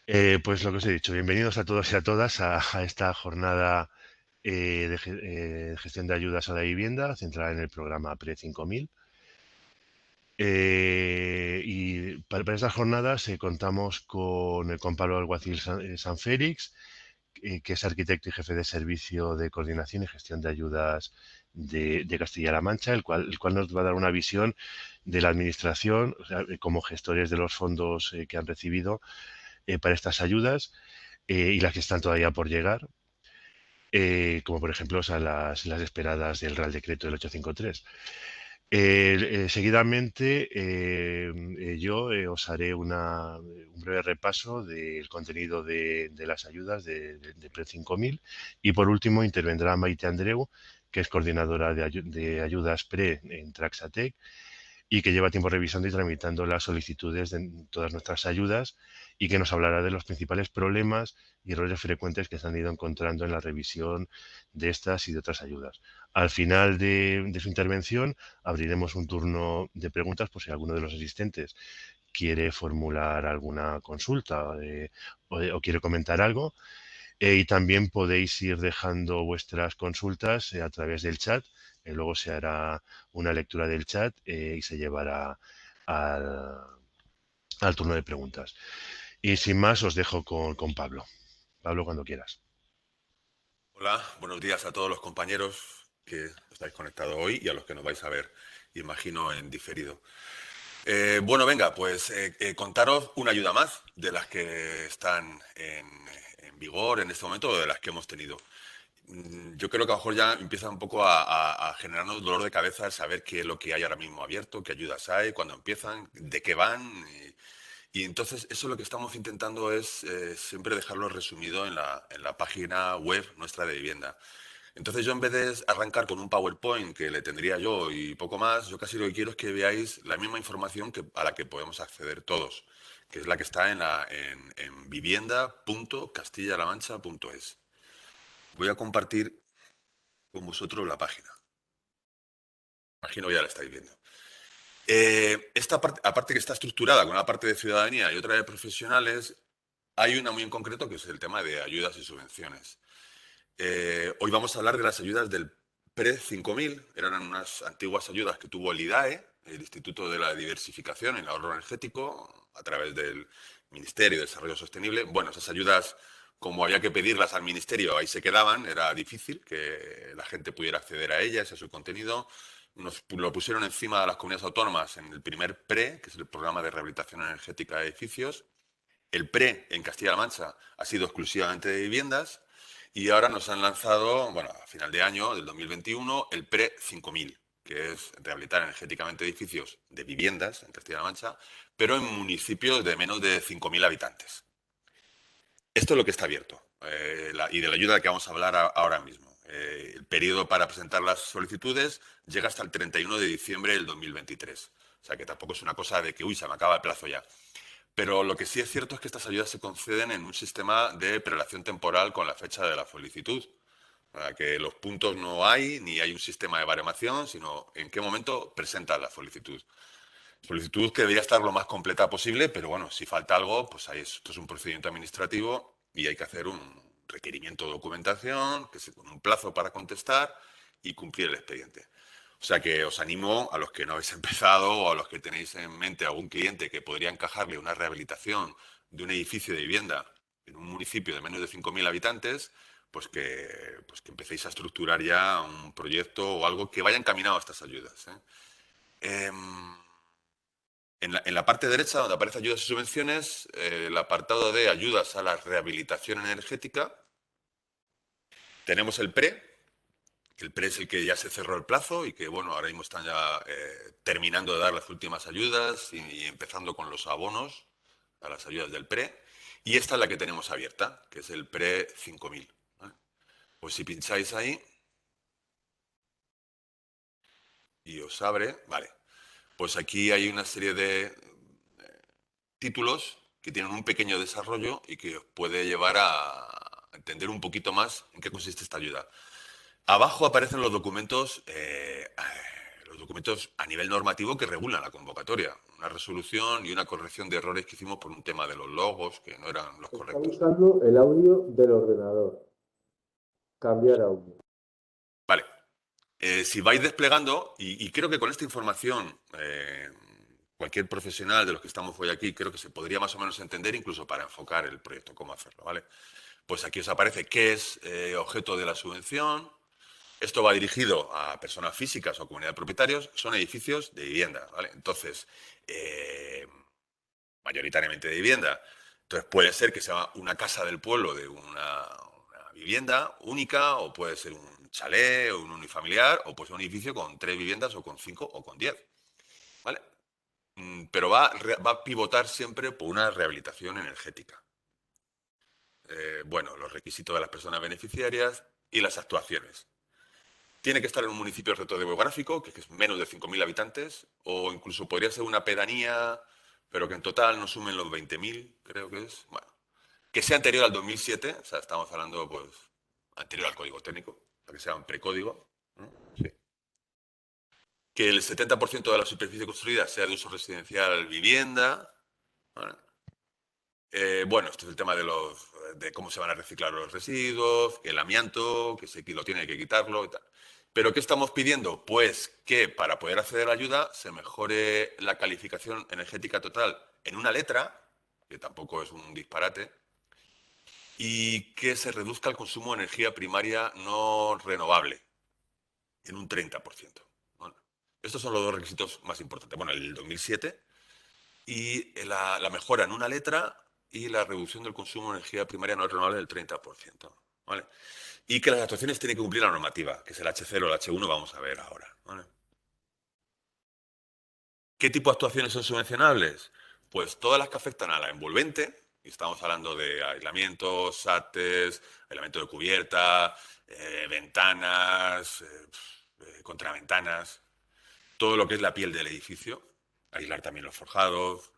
Pues lo que os he dicho, bienvenidos a todos y a todas a esta jornada de gestión de ayudas a la vivienda centrada en el programa PRE 5000. Y para estas jornadas contamos con Pablo Alguacil San Félix, que es arquitecto y jefe de servicio de coordinación y gestión de ayudas de Castilla-La Mancha, el cual nos va a dar una visión de la administración, o sea, como gestores de los fondos que han recibido para estas ayudas y las que están todavía por llegar, como por ejemplo, o sea, las esperadas del Real Decreto del 853. Seguidamente, yo os haré un breve repaso del contenido de las ayudas de PRE 5000 y por último intervendrá Maite Andreu, que es coordinadora de ayudas PRE en Traxatec y que lleva tiempo revisando y tramitando las solicitudes de todas nuestras ayudas y que nos hablará de los principales problemas y errores frecuentes que se han ido encontrando en la revisión de estas y de otras ayudas. Al final de su intervención abriremos un turno de preguntas por si alguno de los asistentes quiere formular alguna consulta o quiere comentar algo. Y también podéis ir dejando vuestras consultas a través del chat. Luego se hará una lectura del chat y se llevará al, al turno de preguntas. Y sin más, os dejo con Pablo. Pablo, cuando quieras. Hola, buenos días a todos los compañeros que estáis conectados hoy y a los que nos vais a ver, imagino, en diferido. Bueno, venga, pues contaros una ayuda más de las que están en vigor en este momento o de las que hemos tenido. Yo creo que a lo mejor ya empieza un poco a generarnos dolor de cabeza el saber qué es lo que hay ahora mismo abierto, qué ayudas hay, cuándo empiezan, de qué van. Y entonces eso lo que estamos intentando es siempre dejarlo resumido en la página web nuestra de vivienda. Entonces yo en vez de arrancar con un PowerPoint que le tendría yo y poco más, yo casi lo que quiero es que veáis la misma información a la que podemos acceder todos, que es la que está en vivienda.castillalamancha.es. Voy a compartir con vosotros la página. Imagino ya la estáis viendo. Esta parte, aparte que está estructurada con una parte de ciudadanía y otra de profesionales, hay una muy en concreto que es el tema de ayudas y subvenciones. Hoy vamos a hablar de las ayudas del PRE 5000. Eran unas antiguas ayudas que tuvo el IDAE, el Instituto de la Diversificación y el Ahorro Energético, a través del Ministerio de Desarrollo Sostenible. Bueno, esas ayudas, como había que pedirlas al Ministerio, ahí se quedaban. Era difícil que la gente pudiera acceder a ellas y a su contenido. Lo pusieron encima de las comunidades autónomas en el primer PRE, que es el Programa de Rehabilitación Energética de Edificios. El PRE en Castilla-La Mancha ha sido exclusivamente de viviendas y ahora nos han lanzado, bueno, a final de año del 2021, el PRE 5000, que es rehabilitar energéticamente edificios de viviendas en Castilla-La Mancha, pero en municipios de menos de 5000 habitantes. Esto es lo que está abierto y de la ayuda de que vamos a hablar ahora mismo. El periodo para presentar las solicitudes llega hasta el 31 de diciembre del 2023. O sea que tampoco es una cosa de que, uy, se me acaba el plazo ya. Pero lo que sí es cierto es que estas ayudas se conceden en un sistema de prelación temporal con la fecha de la solicitud. Para que los puntos no hay, ni hay un sistema de baremación, sino en qué momento presentas la solicitud. Solicitud que debería estar lo más completa posible, pero bueno, si falta algo, pues ahí esto es un procedimiento administrativo y hay que hacer un requerimiento de documentación, con un plazo para contestar y cumplir el expediente. O sea que os animo a los que no habéis empezado o a los que tenéis en mente algún cliente que podría encajarle una rehabilitación de un edificio de vivienda en un municipio de menos de 5000 habitantes, pues que empecéis a estructurar ya un proyecto o algo que vaya encaminado a estas ayudas. Em, en la parte derecha, donde aparece ayudas y subvenciones, el apartado de ayudas a la rehabilitación energética, tenemos el PRE, que el PRE es el que ya se cerró el plazo y que, bueno, ahora mismo están ya terminando de dar las últimas ayudas y empezando con los abonos a las ayudas del PRE. Y esta es la que tenemos abierta, que es el PRE 5000. ¿Vale? Pues si pincháis ahí y os abre, vale, pues aquí hay una serie de títulos que tienen un pequeño desarrollo y que os puede llevar a entender un poquito más en qué consiste esta ayuda. Abajo aparecen los documentos a nivel normativo que regulan la convocatoria. una resolución y una corrección de errores que hicimos por un tema de los logos, que no eran los Está correctos. usando el audio del ordenador. Cambiar audio. Vale. Si vais desplegando, y creo que con esta información, cualquier profesional de los que estamos hoy aquí, creo que se podría más o menos entender, incluso para enfocar el proyecto, cómo hacerlo, ¿vale? Pues aquí os aparece qué es objeto de la subvención. Esto va dirigido a personas físicas o comunidad de propietarios. Son edificios de vivienda, ¿vale? Entonces, mayoritariamente de vivienda. Entonces puede ser que sea una casa del pueblo de una vivienda única, o puede ser un chalet o un unifamiliar, o puede ser un edificio con 3 viviendas o con 5 o con 10. ¿Vale? Pero va a pivotar siempre por una rehabilitación energética. Bueno, los requisitos de las personas beneficiarias y las actuaciones. Tiene que estar en un municipio reto demográfico, que es menos de 5.000 habitantes, o incluso podría ser una pedanía, pero que en total no sumen los 20.000, creo que es. Bueno, que sea anterior al 2007, o sea, estamos hablando, pues, anterior al código técnico, para que sea un precódigo, ¿no? Sí. Que el 70% de la superficie construida sea de uso residencial vivienda, ¿vale? Bueno, esto es el tema de cómo se van a reciclar los residuos, que el amianto, que lo tiene que quitarlo y tal. ¿Pero qué estamos pidiendo? Pues que para poder acceder a la ayuda se mejore la calificación energética total en una letra, que tampoco es un disparate, y que se reduzca el consumo de energía primaria no renovable en un 30%. Bueno, estos son los dos requisitos más importantes. Bueno, el 2007 y la mejora en una letra y la reducción del consumo de energía primaria no renovable del 30%. ¿Vale? Y que las actuaciones tienen que cumplir la normativa, que es el H0 o el H1, vamos a ver ahora. ¿Vale? ¿Qué tipo de actuaciones son subvencionables? Pues todas las que afectan a la envolvente, y estamos hablando de aislamiento, SATES, aislamiento de cubierta, ventanas, contraventanas, todo lo que es la piel del edificio, aislar también los forjados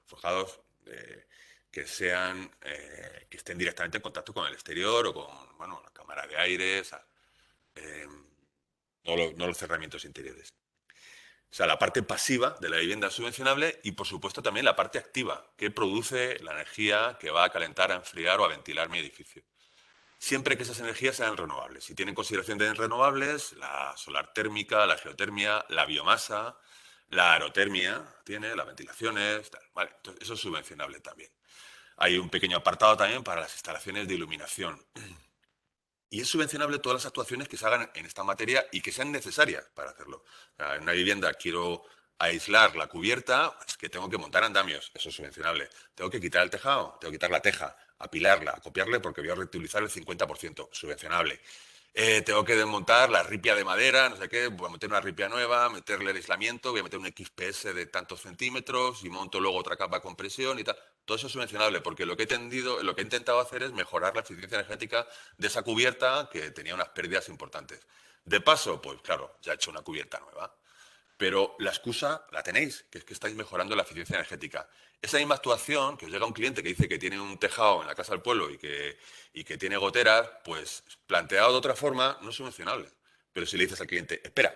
que estén directamente en contacto con el exterior o con, bueno, la cámara de aire, o sea, eh, no los cerramientos interiores. O sea, la parte pasiva de la vivienda subvencionable y, por supuesto, también la parte activa, que produce la energía que va a calentar, a enfriar o a ventilar mi edificio. Siempre que esas energías sean renovables. Si tienen consideración de renovables, la solar térmica, la geotermia, la biomasa, la aerotermia, tiene las ventilaciones, tal. Vale, entonces eso es subvencionable también. Hay un pequeño apartado también para las instalaciones de iluminación. Y es subvencionable todas las actuaciones que se hagan en esta materia y que sean necesarias para hacerlo. O sea, en una vivienda quiero aislar la cubierta, es que tengo que montar andamios, eso es subvencionable. Tengo que quitar el tejado, tengo que quitar la teja, apilarla, copiarle porque voy a reutilizar el 50%, subvencionable. Tengo que desmontar la ripia de madera, no sé qué, voy a meter una ripia nueva, meterle el aislamiento, voy a meter un XPS de tantos centímetros y monto luego otra capa de compresión y tal. Todo eso es subvencionable porque lo que he intentado hacer es mejorar la eficiencia energética de esa cubierta que tenía unas pérdidas importantes. De paso, pues claro, ya he hecho una cubierta nueva. Pero la excusa la tenéis, que es que estáis mejorando la eficiencia energética. Esa misma actuación, que os llega un cliente que dice que tiene un tejado en la casa del pueblo y que tiene goteras, pues planteado de otra forma no es subvencionable. Pero si le dices al cliente, espera,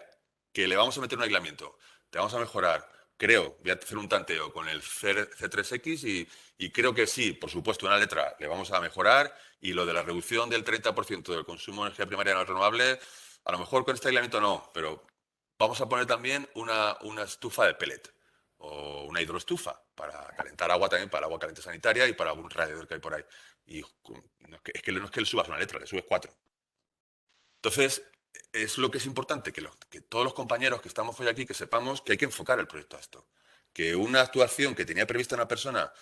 que le vamos a meter un aislamiento, te vamos a mejorar, creo, voy a hacer un tanteo con el C3X y creo que sí, por supuesto, una letra le vamos a mejorar y lo de la reducción del 30% del consumo de energía primaria no renovable, a lo mejor con este aislamiento no, pero vamos a poner también una estufa de pellet o una hidroestufa para calentar agua también, para agua caliente sanitaria y para algún radiador que hay por ahí. Y no es que le subas una letra, le subes 4. Entonces, es lo que es importante, que todos los compañeros que estamos hoy aquí, que sepamos que hay que enfocar el proyecto a esto. Que una actuación que tenía prevista una persona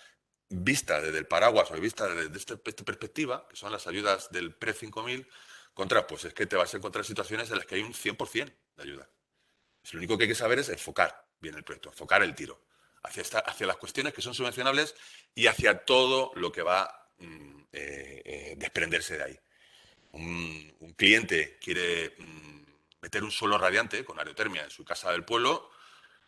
vista desde el paraguas o vista desde esta perspectiva, que son las ayudas del PRE 5000, pues es que te vas a encontrar situaciones en las que hay un 100% de ayuda. Lo único que hay que saber es enfocar bien el proyecto, enfocar el tiro hacia las cuestiones que son subvencionables y hacia todo lo que va a desprenderse de ahí. Un cliente quiere meter un suelo radiante con aerotermia en su casa del pueblo,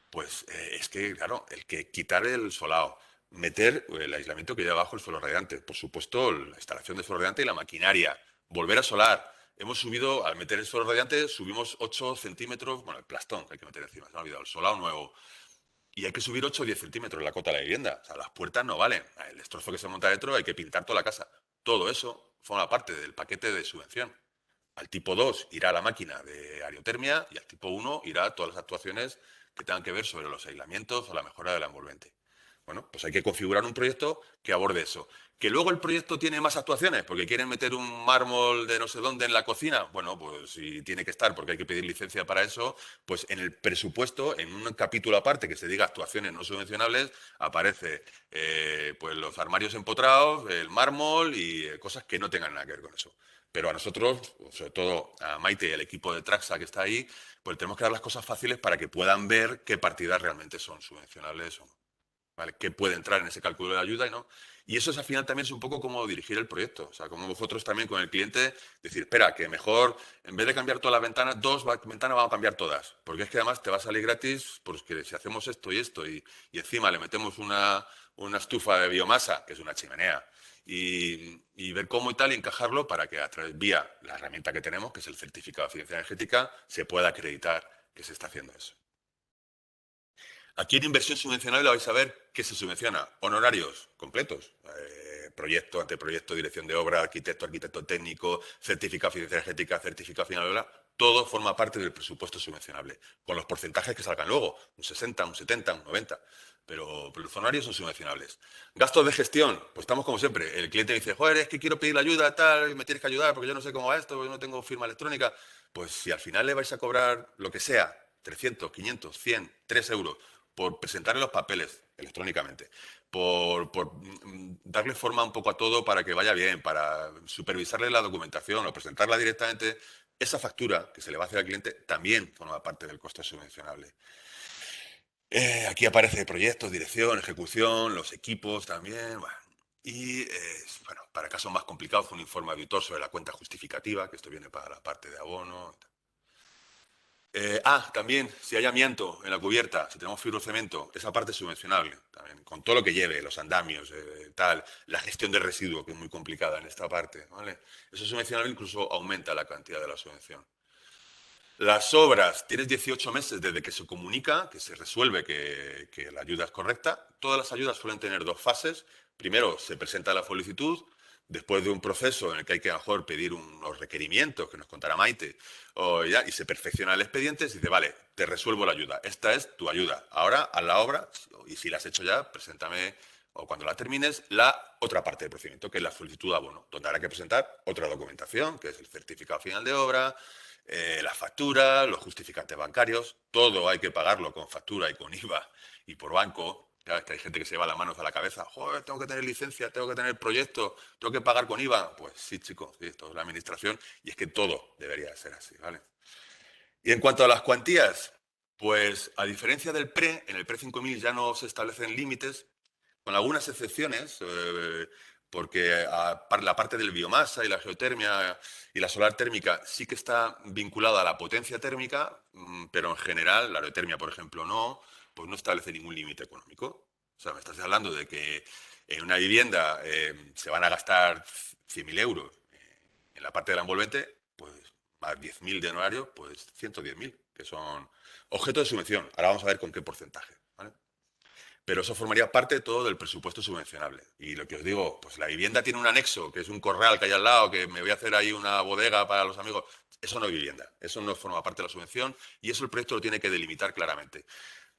pues es que, claro, el que quitar el solado, meter el aislamiento que lleva abajo el suelo radiante, por supuesto, la instalación de suelo radiante y la maquinaria, volver a solar. Hemos subido, al meter el suelo radiante, subimos 8 centímetros, bueno, el plastón que hay que meter encima, se me ha olvidado, el solado nuevo. y hay que subir 8 o 10 centímetros la cota de la vivienda. O sea, las puertas no valen. El destrozo que se monta dentro hay que pintar toda la casa. Todo eso forma parte del paquete de subvención. Al tipo 2 irá la máquina de aerotermia y al tipo 1 irá todas las actuaciones que tengan que ver sobre los aislamientos o la mejora del envolvente. Bueno, pues hay que configurar un proyecto que aborde eso. Que luego el proyecto tiene más actuaciones porque quieren meter un mármol de no sé dónde en la cocina. Bueno, pues si tiene que estar porque hay que pedir licencia para eso, pues en el presupuesto, en un capítulo aparte que se diga actuaciones no subvencionables, aparece pues los armarios empotrados, el mármol y cosas que no tengan nada que ver con eso. Pero a nosotros, sobre todo a Maite y al equipo de Traxa que está ahí, pues tenemos que dar las cosas fáciles para que puedan ver qué partidas realmente son subvencionables o no. ¿Vale? ¿Qué puede entrar en ese cálculo de ayuda y no? Y eso es, al final también es un poco como dirigir el proyecto. O sea, como vosotros también con el cliente, decir, espera, que mejor, en vez de cambiar todas las ventanas, ventanas vamos a cambiar todas. Porque es que además te va a salir gratis, porque si hacemos esto y esto y encima le metemos una estufa de biomasa, que es una chimenea, y ver cómo y tal, y encajarlo para que a través, vía la herramienta que tenemos, que es el certificado de eficiencia energética, se pueda acreditar que se está haciendo eso. Aquí en inversión subvencionable vais a ver qué se subvenciona. Honorarios completos. Proyecto, anteproyecto, dirección de obra, arquitecto, arquitecto técnico, certificado de eficiencia energética, certificado final de obra. Todo forma parte del presupuesto subvencionable. Con los porcentajes que salgan luego. Un 60, un 70, un 90. Pero los honorarios son subvencionables. Gastos de gestión. Pues estamos como siempre. El cliente dice, joder, es que quiero pedir la ayuda, tal, me tienes que ayudar porque yo no sé cómo va esto, porque yo no tengo firma electrónica. Pues si al final le vais a cobrar lo que sea, 300, 500, 100, 3 euros, por presentarle los papeles electrónicamente, por darle forma un poco a todo para que vaya bien, para supervisarle la documentación o presentarla directamente, esa factura que se le va a hacer al cliente también forma parte del coste subvencionable. Aquí aparece proyectos, dirección, ejecución, los equipos también. Bueno. Y, bueno, para casos más complicados, un informe auditor sobre la cuenta justificativa, que esto viene para la parte de abono. También, si hay amianto en la cubierta, si tenemos fibrocemento, esa parte es subvencionable, también, con todo lo que lleve, los andamios, tal, la gestión de residuo, que es muy complicada en esta parte, ¿vale? Eso es subvencionable, incluso aumenta la cantidad de la subvención. Las obras, tienes 18 meses desde que se comunica, que se resuelve que la ayuda es correcta. Todas las ayudas suelen tener dos fases. Primero, se presenta la solicitud, después de un proceso en el que hay que a lo mejor pedir unos requerimientos, que nos contará Maite, y se perfecciona el expediente, se dice, vale, te resuelvo la ayuda. Esta es tu ayuda. Ahora, haz la obra, y si la has hecho ya, preséntame, o cuando la termines, la otra parte del procedimiento, que es la solicitud de abono, donde habrá que presentar otra documentación, que es el certificado final de obra, la factura, los justificantes bancarios, todo hay que pagarlo con factura y con IVA y por banco. Claro, que hay gente que se lleva las manos a la cabeza. Joder, tengo que tener licencia, tengo que tener proyecto, tengo que pagar con IVA. Pues sí, chicos, sí, esto es la administración y es que todo debería ser así, ¿vale? Y en cuanto a las cuantías, pues a diferencia del PRE, en el PRE 5000 ya no se establecen límites, con algunas excepciones, porque la parte del biomasa y la geotermia y la solar térmica sí que está vinculada a la potencia térmica, pero en general, la geotermia, por ejemplo, no, pues no establece ningún límite económico. O sea, me estás hablando de que en una vivienda se van a gastar 100.000 euros en la parte del envolvente, pues más 10.000 de honorario, pues 110.000, que son objeto de subvención. Ahora vamos a ver con qué porcentaje, ¿vale? Pero eso formaría parte de todo del presupuesto subvencionable. Y lo que os digo, pues la vivienda tiene un anexo, que es un corral que hay al lado, que me voy a hacer ahí una bodega para los amigos. Eso no es vivienda, eso no forma parte de la subvención y eso el proyecto lo tiene que delimitar claramente.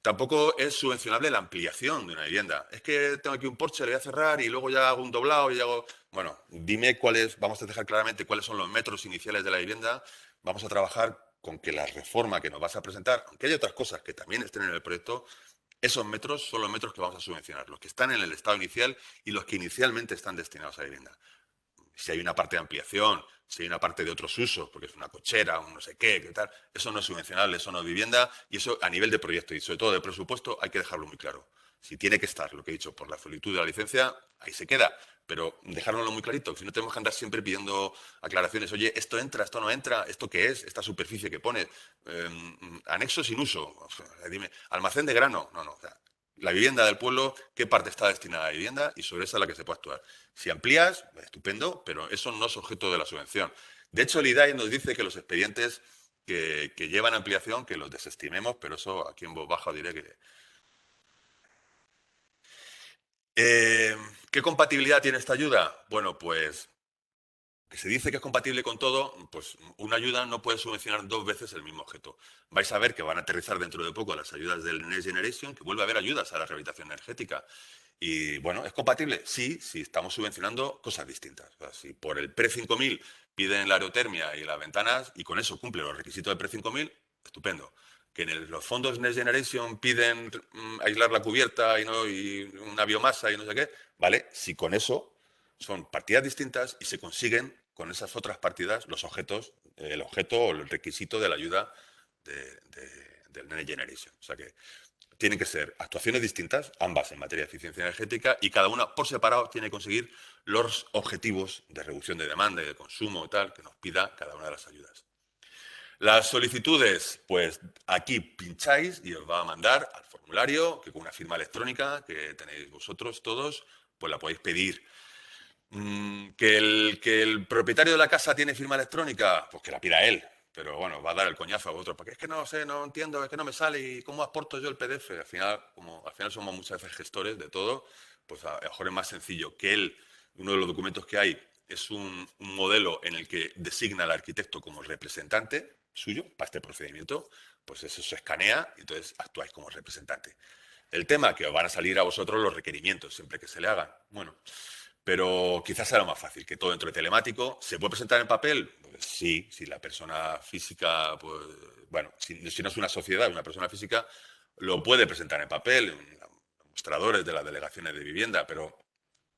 Tampoco es subvencionable la ampliación de una vivienda. Es que tengo aquí un porche, le voy a cerrar y luego ya hago un doblado y hago... Bueno, dime cuáles, vamos a dejar claramente cuáles son los metros iniciales de la vivienda. Vamos a trabajar con que la reforma que nos vas a presentar, aunque hay otras cosas que también estén en el proyecto, esos metros son los metros que vamos a subvencionar, los que están en el estado inicial y los que inicialmente están destinados a vivienda. Si hay una parte de ampliación, si hay una parte de otros usos, porque es una cochera, un no sé qué, qué tal, eso no es subvencionable, eso no es vivienda, y eso a nivel de proyecto y sobre todo de presupuesto hay que dejarlo muy claro. Si tiene que estar, lo que he dicho, por la solicitud de la licencia, ahí se queda, pero dejárnoslo muy clarito, que si no tenemos que andar siempre pidiendo aclaraciones, oye, esto entra, esto no entra, esto qué es, esta superficie que pone, anexo sin uso, o sea, dime, almacén de grano, no, o sea, la vivienda del pueblo, qué parte está destinada a la vivienda y sobre esa es la que se puede actuar. Si amplías, estupendo, pero eso no es objeto de la subvención. De hecho, el IDAE nos dice que los expedientes que llevan ampliación, que los desestimemos, pero eso aquí en voz baja diré ¿Qué compatibilidad tiene esta ayuda? Bueno, pues que se dice que es compatible con todo, pues una ayuda no puede subvencionar 2 veces el mismo objeto. Vais a ver que van a aterrizar dentro de poco las ayudas del Next Generation, que vuelve a haber ayudas a la rehabilitación energética. Y bueno, ¿es compatible? Sí, si estamos subvencionando cosas distintas. O sea, si por el pre-5000 piden la aerotermia y las ventanas y con eso cumple los requisitos del pre-5000, estupendo. Que en los fondos Next Generation piden aislar la cubierta y una biomasa y no sé qué, ¿vale? Si con eso son partidas distintas y se consiguen con esas otras partidas los objetos, el objeto o el requisito de la ayuda del Next Generation. O sea que tienen que ser actuaciones distintas, ambas en materia de eficiencia energética, y cada una por separado tiene que conseguir los objetivos de reducción de demanda y de consumo y tal que nos pida cada una de las ayudas. Las solicitudes, pues aquí pincháis y os va a mandar al formulario, que con una firma electrónica que tenéis vosotros todos, pues la podéis pedir. ¿Que el propietario de la casa tiene firma electrónica? Pues que la pida él. Pero bueno, va a dar el coñazo a vosotros, porque es que no sé, no entiendo, es que no me sale y cómo aporto yo el PDF. Al final, como al final somos muchas veces gestores de todo, pues a lo mejor es más sencillo que él, uno de los documentos que hay es un modelo en el que designa al arquitecto como representante suyo para este procedimiento, pues eso se escanea y entonces actuáis como representante. El tema, que os van a salir a vosotros los requerimientos siempre que se le hagan. Bueno, pero quizás sea lo más fácil, que todo dentro de telemático. ¿Se puede presentar en papel? Pues sí, si la persona física, pues, bueno, si no es una sociedad, una persona física, lo puede presentar en papel, en mostradores de las delegaciones de vivienda, pero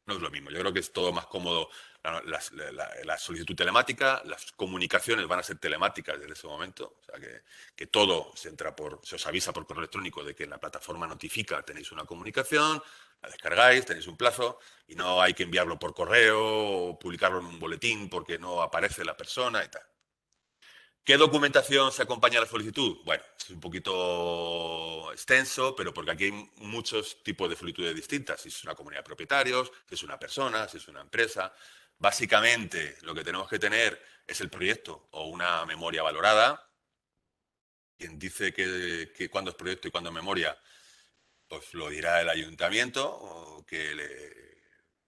no es lo mismo. Yo creo que es todo más cómodo la solicitud telemática, las comunicaciones van a ser telemáticas desde ese momento, o sea que todo se os avisa por correo electrónico de que en la plataforma notifica tenéis una comunicación, la descargáis, tenéis un plazo y no hay que enviarlo por correo o publicarlo en un boletín porque no aparece la persona y tal. ¿Qué documentación se acompaña a la solicitud? Bueno, es un poquito extenso, pero porque aquí hay muchos tipos de solicitudes distintas. Si es una comunidad de propietarios, si es una persona, si es una empresa. Básicamente, lo que tenemos que tener es el proyecto o una memoria valorada. Quien dice que cuándo es proyecto y cuándo es memoria, pues lo dirá el ayuntamiento, o que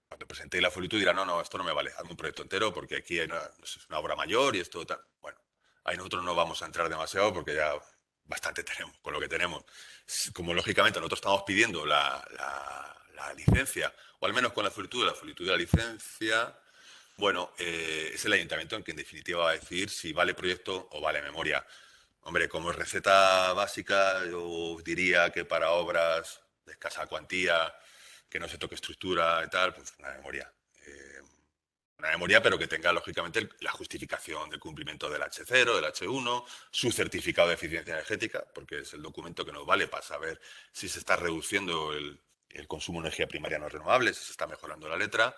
cuando presentéis la solicitud dirá, no, no, esto no me vale, hazme un proyecto entero porque aquí hay es una obra mayor y esto tal. Bueno, ahí nosotros no vamos a entrar demasiado porque ya bastante tenemos con lo que tenemos. Como lógicamente nosotros estamos pidiendo la licencia, o al menos con la solicitud de la licencia, bueno, es el ayuntamiento en que en definitiva va a decidir si vale proyecto o vale memoria. Hombre, como receta básica, yo os diría que para obras de escasa cuantía, que no se toque estructura y tal, pues una memoria. Una memoria, pero que tenga, lógicamente, la justificación del cumplimiento del H0, del H1, su certificado de eficiencia energética, porque es el documento que nos vale para saber si se está reduciendo el consumo de energía primaria no renovable, si se está mejorando la letra.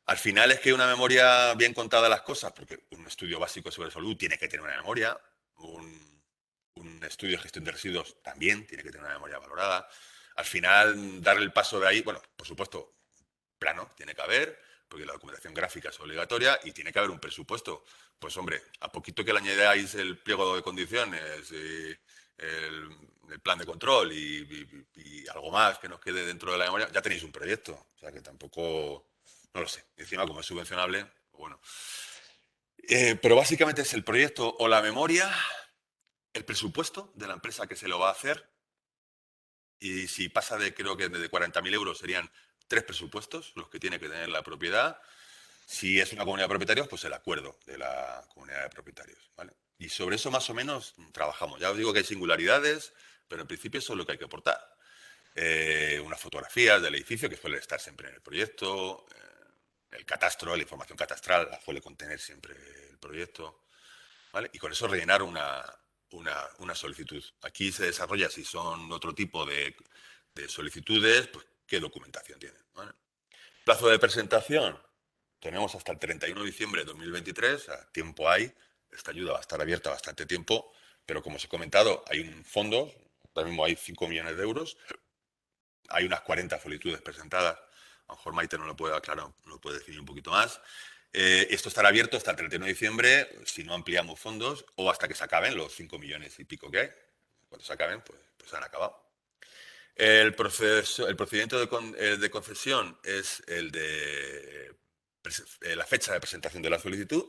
Al final es que una memoria bien contada las cosas, porque un estudio básico sobre salud tiene que tener una memoria, un estudio de gestión de residuos también tiene que tener una memoria valorada. Al final, darle el paso de ahí, bueno, por supuesto, plano tiene que haber, porque la documentación gráfica es obligatoria y tiene que haber un presupuesto. Pues hombre, a poquito que le añadáis el pliego de condiciones, el plan de control y algo más que nos quede dentro de la memoria, ya tenéis un proyecto. O sea que tampoco, no lo sé. Encima, como es subvencionable, bueno. Pero básicamente es el proyecto o la memoria, el presupuesto de la empresa que se lo va a hacer, y si pasa creo que de 40.000 euros serían 3 presupuestos los que tiene que tener la propiedad. Si es una comunidad de propietarios, pues el acuerdo de la comunidad de propietarios, ¿vale? Y sobre eso más o menos trabajamos. Ya os digo que hay singularidades, pero en principio eso es lo que hay que aportar. Unas fotografías del edificio que suele estar siempre en el proyecto, el catastro, la información catastral la suele contener siempre el proyecto, ¿vale? Y con eso rellenar una solicitud. Aquí se desarrolla si son otro tipo de solicitudes, pues qué documentación tienen, ¿vale? Plazo de presentación. Tenemos hasta el 31 de diciembre de 2023, o sea, tiempo hay. Esta ayuda va a estar abierta bastante tiempo, pero como os he comentado, hay un fondo, ahora mismo hay 5 millones de euros, hay unas 40 solicitudes presentadas. A lo mejor Maite no lo puede aclarar, no lo puede definir un poquito más. Esto estará abierto hasta el 31 de diciembre, si no ampliamos fondos, o hasta que se acaben los 5 millones y pico que hay. Cuando se acaben, pues han acabado. El procedimiento de concesión es el de la fecha de presentación de la solicitud.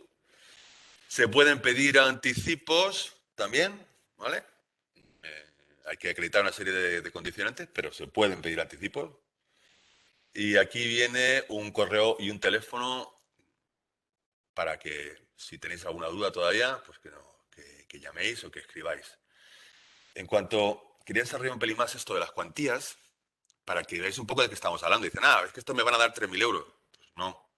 Se pueden pedir anticipos también, ¿vale? Hay que acreditar una serie de condicionantes, pero se pueden pedir anticipos. Y aquí viene un correo y un teléfono para que, si tenéis alguna duda todavía, pues que llaméis o que escribáis. En cuanto, quería desarrollar un pelín más esto de las cuantías, para que veáis un poco de qué estamos hablando. Dicen, es que esto me van a dar 3.000 euros. Pues no.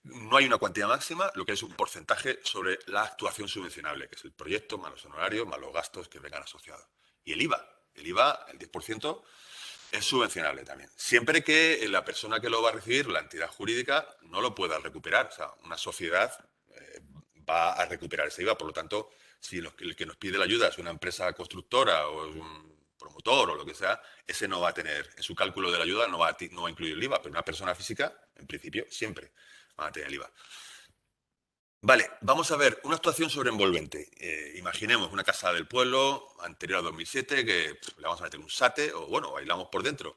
No hay una cuantía máxima, lo que es un porcentaje sobre la actuación subvencionable, que es el proyecto, más los honorarios, más los gastos que vengan asociados. Y el IVA. El IVA, el 10%, es subvencionable también. Siempre que la persona que lo va a recibir, la entidad jurídica, no lo pueda recuperar. O sea, una sociedad va a recuperar ese IVA. Por lo tanto, si el que nos pide la ayuda es una empresa constructora o es un promotor o lo que sea, ese no va a tener, en su cálculo de la ayuda no va a incluir el IVA, pero una persona física, en principio, siempre va a tener el IVA. Vale, vamos a ver una actuación sobreenvolvente. Imaginemos una casa del pueblo anterior a 2007 que le vamos a meter un SATE o, bueno, aislamos por dentro.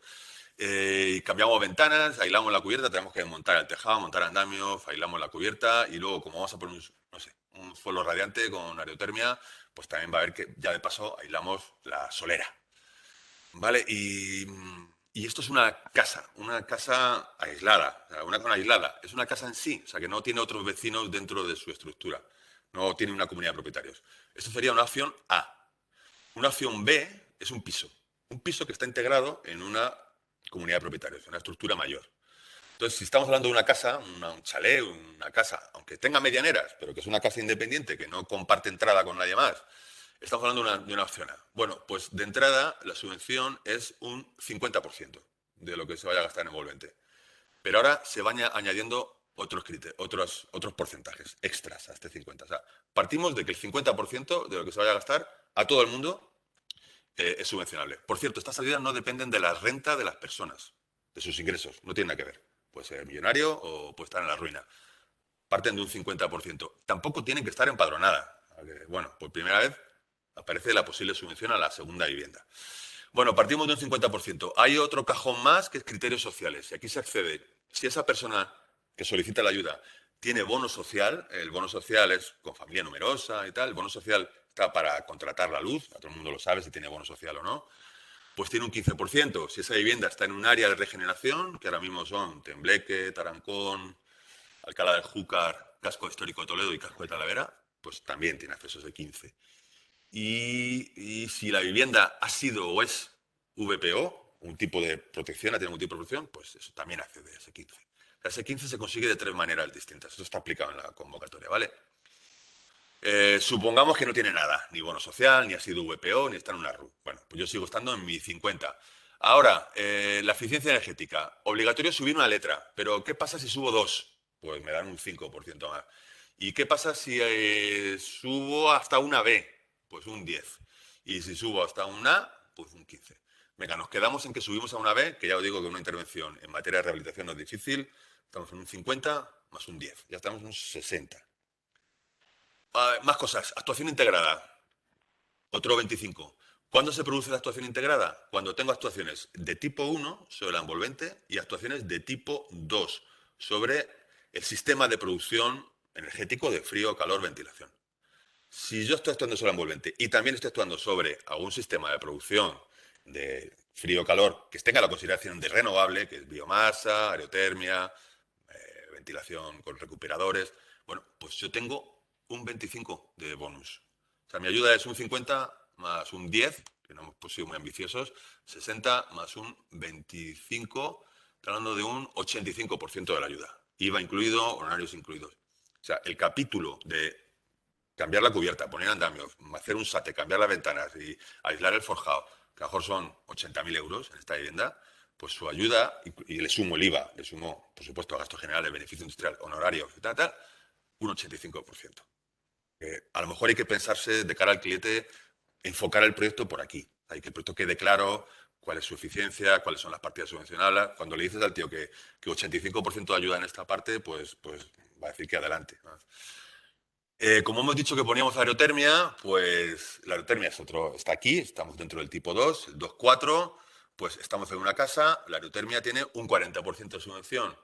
Y cambiamos ventanas, aislamos la cubierta, tenemos que desmontar el tejado, montar andamios, aislamos la cubierta y luego, como vamos a poner un suelo radiante con aerotermia, pues también va a haber que, ya de paso, aislamos la solera. ¿Vale? Y esto es una casa aislada, una zona aislada. Es una casa en sí, o sea, que no tiene otros vecinos dentro de su estructura. No tiene una comunidad de propietarios. Esto sería una opción A. Una opción B es un piso. Un piso que está integrado en una comunidad de propietarios, una estructura mayor. Entonces, si estamos hablando de una casa, un chalet, una casa, aunque tenga medianeras, pero que es una casa independiente, que no comparte entrada con nadie más, estamos hablando de una opción A. Bueno, pues de entrada la subvención es un 50% de lo que se vaya a gastar en envolvente. Pero ahora se van añadiendo otros porcentajes extras a este 50%. O sea, partimos de que el 50% de lo que se vaya a gastar a todo el mundo es subvencionable. Por cierto, estas ayudas no dependen de la renta de las personas, de sus ingresos, no tiene nada que ver. Puede ser millonario o puede estar en la ruina. Parten de un 50%. Tampoco tienen que estar empadronadas. Bueno, por primera vez aparece la posible subvención a la segunda vivienda. Bueno, partimos de un 50%. Hay otro cajón más que es criterios sociales. Y aquí se accede. Si esa persona que solicita la ayuda tiene bono social, el bono social es con familia numerosa y tal, el bono social está para contratar la luz, todo el mundo lo sabe si tiene bono social o no, pues tiene un 15%. Si esa vivienda está en un área de regeneración, que ahora mismo son Tembleque, Tarancón, Alcalá del Júcar, Casco Histórico de Toledo y Casco de Talavera, pues también tiene acceso a ese 15%. Y si la vivienda ha sido o es VPO, un tipo de protección, ha tenido un tipo de protección, pues eso también accede a ese 15%. O sea, ese 15% se consigue de 3 maneras distintas. Eso está aplicado en la convocatoria, ¿vale? Supongamos que no tiene nada, ni bono social, ni ha sido VPO, ni está en una RU. Bueno, pues yo sigo estando en mi 50. Ahora, la eficiencia energética. Obligatorio subir una letra, pero ¿qué pasa si subo 2? Pues me dan un 5% más. ¿Y qué pasa si subo hasta una B? Pues un 10. Y si subo hasta una A, pues un 15. Venga, nos quedamos en que subimos a una B, que ya os digo que una intervención en materia de rehabilitación no es difícil. Estamos en un 50 más un 10. Ya estamos en un 60. Más cosas. Actuación integrada. Otro 25. ¿Cuándo se produce la actuación integrada? Cuando tengo actuaciones de tipo 1 sobre la envolvente y actuaciones de tipo 2 sobre el sistema de producción energético de frío, calor, ventilación. Si yo estoy actuando sobre la envolvente y también estoy actuando sobre algún sistema de producción de frío, calor, que tenga la consideración de renovable, que es biomasa, aerotermia, ventilación con recuperadores, bueno, pues yo tengo un 25 de bonus. O sea, mi ayuda es un 50 más un 10, que no hemos sido muy ambiciosos, 60 más un 25, hablando de un 85% de la ayuda. IVA incluido, honorarios incluidos. O sea, el capítulo de cambiar la cubierta, poner andamios, hacer un SATE, cambiar las ventanas y aislar el forjado, que a lo mejor son 80.000 euros en esta vivienda, pues su ayuda, y le sumo el IVA, le sumo, por supuesto, a gastos generales, beneficio industrial, honorarios y tal, un 85%. A lo mejor hay que pensarse de cara al cliente, enfocar el proyecto por aquí. Hay que el proyecto quede claro cuál es su eficiencia, cuáles son las partidas subvencionables. Cuando le dices al tío que 85% de ayuda en esta parte, pues va a decir que adelante. Como hemos dicho que poníamos aerotermia, pues la aerotermia está aquí, estamos dentro del tipo 2, el 2.4, pues estamos en una casa, la aerotermia tiene un 40% de subvención.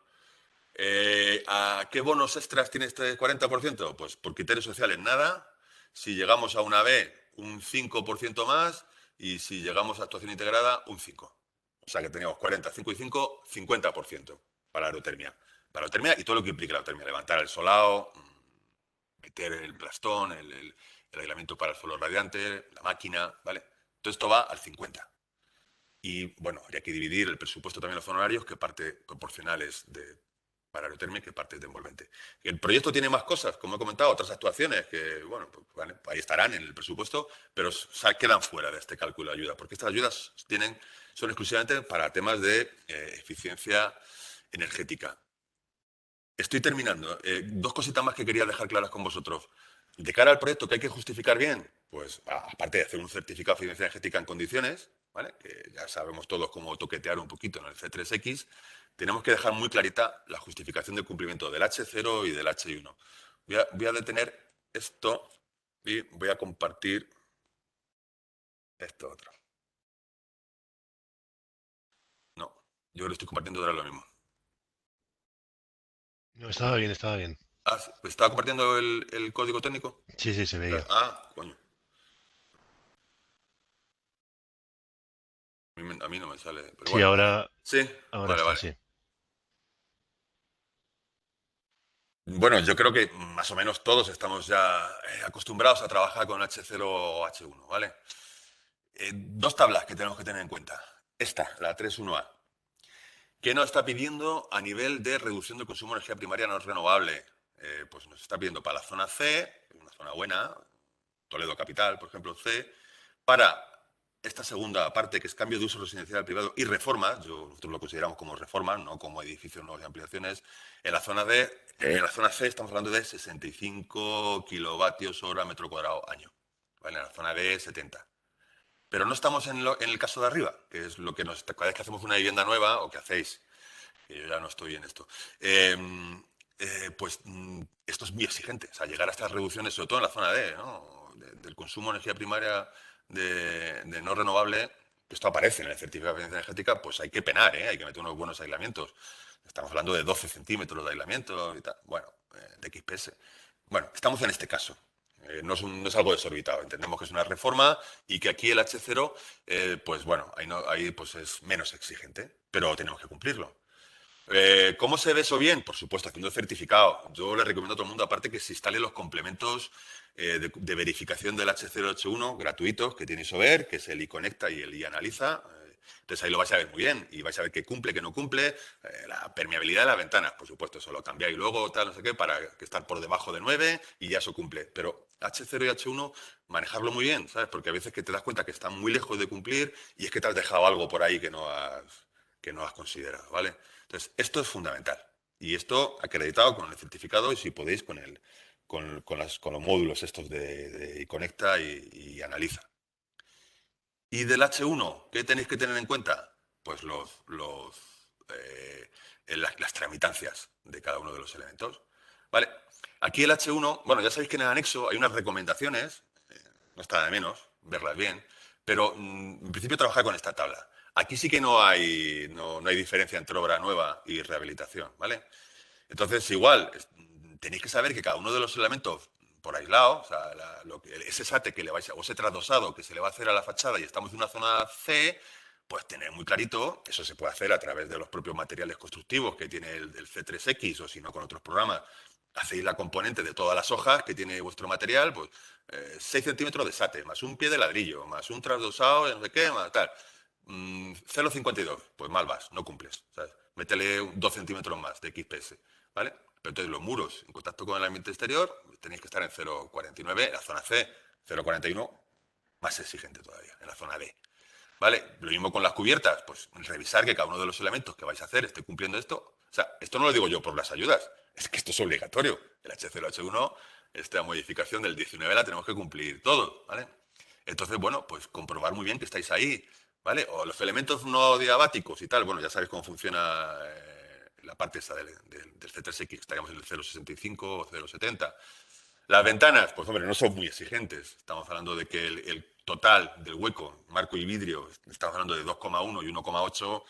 ¿A qué bonos extras tiene este 40%? Pues por criterios sociales nada. Si llegamos a una B, un 5% más. Y si llegamos a actuación integrada, un 5%. O sea que teníamos 40, 5 y 5, 50% para aerotermia. Para aerotermia y todo lo que implica la aerotermia. Levantar el solao, meter el plastón, el aislamiento para el suelo radiante, la máquina, ¿vale? Todo esto va al 50%. Y bueno, habría que dividir el presupuesto también en los honorarios, que parte proporcional es para aerotermia, que parte de envolvente. El proyecto tiene más cosas, como he comentado, otras actuaciones que, bueno, pues, vale, ahí estarán en el presupuesto, pero quedan fuera de este cálculo de ayuda, porque estas ayudas son exclusivamente para temas de eficiencia energética. Estoy terminando. Dos cositas más que quería dejar claras con vosotros. De cara al proyecto que hay que justificar bien, pues aparte de hacer un certificado de eficiencia energética en condiciones, ¿vale? Que ya sabemos todos cómo toquetear un poquito en el C3X, tenemos que dejar muy clarita la justificación del cumplimiento del H0 y del H1. Voy a detener esto y voy a compartir esto otro. No, yo lo estoy compartiendo ahora lo mismo. No, estaba bien, estaba bien. Ah, ¿estaba compartiendo el código técnico? Sí, sí, se veía. Ah, coño. A mí no me sale, pero Sí, bueno. ahora, Sí, ahora vale, está, vale. sí. Bueno, yo creo que más o menos todos estamos ya acostumbrados a trabajar con H0 o H1, ¿vale? Dos tablas que tenemos que tener en cuenta. Esta, la 3.1a. ¿Qué nos está pidiendo a nivel de reducción del consumo de energía primaria no renovable? Pues nos está pidiendo para la zona C, una zona buena, Toledo Capital, por ejemplo, C, para esta segunda parte, que es cambio de uso residencial privado y reformas, nosotros lo consideramos como reformas, no como edificios nuevos y ampliaciones, en la zona D, en la zona C estamos hablando de 65 kilovatios hora metro cuadrado año. ¿Vale? En la zona D, 70. Pero no estamos en el caso de arriba, que es lo que cada vez que hacemos una vivienda nueva, o que hacéis, que yo ya no estoy en esto, pues esto es muy exigente. O sea, llegar a estas reducciones, sobre todo en la zona D, ¿no? Del consumo de energía primaria de no renovable, que esto aparece en el certificado de eficiencia energética, pues hay que penar, ¿eh? Hay que meter unos buenos aislamientos. Estamos hablando de 12 centímetros de aislamiento y tal. Bueno, de XPS. Bueno, estamos en este caso. No es algo desorbitado. Entendemos que es una reforma y que aquí el H0, pues bueno, ahí pues es menos exigente, pero tenemos que cumplirlo. ¿Cómo se ve eso bien? Por supuesto, haciendo el certificado. Yo le recomiendo a todo el mundo, aparte, que se instale los complementos de verificación del H0H1 gratuitos que tiene Isover, que es el iConecta y el iAnaliza. Entonces ahí lo vais a ver muy bien y vais a ver qué cumple, qué no cumple. La permeabilidad de las ventanas, por supuesto, eso lo cambiáis luego, tal, no sé qué, para que estar por debajo de 9 y ya eso cumple. Pero H0 y H1, manejarlo muy bien, ¿sabes? Porque a veces que te das cuenta que están muy lejos de cumplir y es que te has dejado algo por ahí que no has considerado, ¿vale? Entonces, esto es fundamental. Y esto acreditado con el certificado y si podéis con los módulos estos de Conecta y Analiza. Y del H1, ¿qué tenéis que tener en cuenta? Pues las tramitancias de cada uno de los elementos. Vale, aquí el H1, bueno, ya sabéis que en el anexo hay unas recomendaciones, no está de menos verlas bien, pero en principio trabajar con esta tabla. Aquí sí que no hay diferencia entre obra nueva y rehabilitación, ¿vale? Entonces, igual, tenéis que saber que cada uno de los elementos por aislado, o sea, ese SATE que le vais o ese trasdosado que se le va a hacer a la fachada y estamos en una zona C, pues tener muy clarito, eso se puede hacer a través de los propios materiales constructivos que tiene el C3X o si no con otros programas, hacéis la componente de todas las hojas que tiene vuestro material, pues 6 centímetros de SATE, más un pie de ladrillo, más un trasdosado, no sé qué, más tal. 0,52, pues mal vas, no cumples. ¿Sabes? Métele 2 centímetros más de XPS, ¿vale? Pero entonces los muros en contacto con el ambiente exterior tenéis que estar en 0,49, en la zona C, 0,41, más exigente todavía, en la zona D. ¿Vale? Lo mismo con las cubiertas, pues revisar que cada uno de los elementos que vais a hacer esté cumpliendo esto. O sea, esto no lo digo yo por las ayudas, es que esto es obligatorio. El H0, H1, esta modificación del 19 la tenemos que cumplir todos, ¿vale? Entonces, bueno, pues comprobar muy bien que estáis ahí, ¿vale? O los elementos no diabáticos y tal, bueno, ya sabéis cómo funciona la parte esta del C3X, estaríamos en el 0,65 o 0,70. Las ventanas, pues hombre, no son muy exigentes. Estamos hablando de que el total del hueco, marco y vidrio, estamos hablando de 2,1 y 1,8.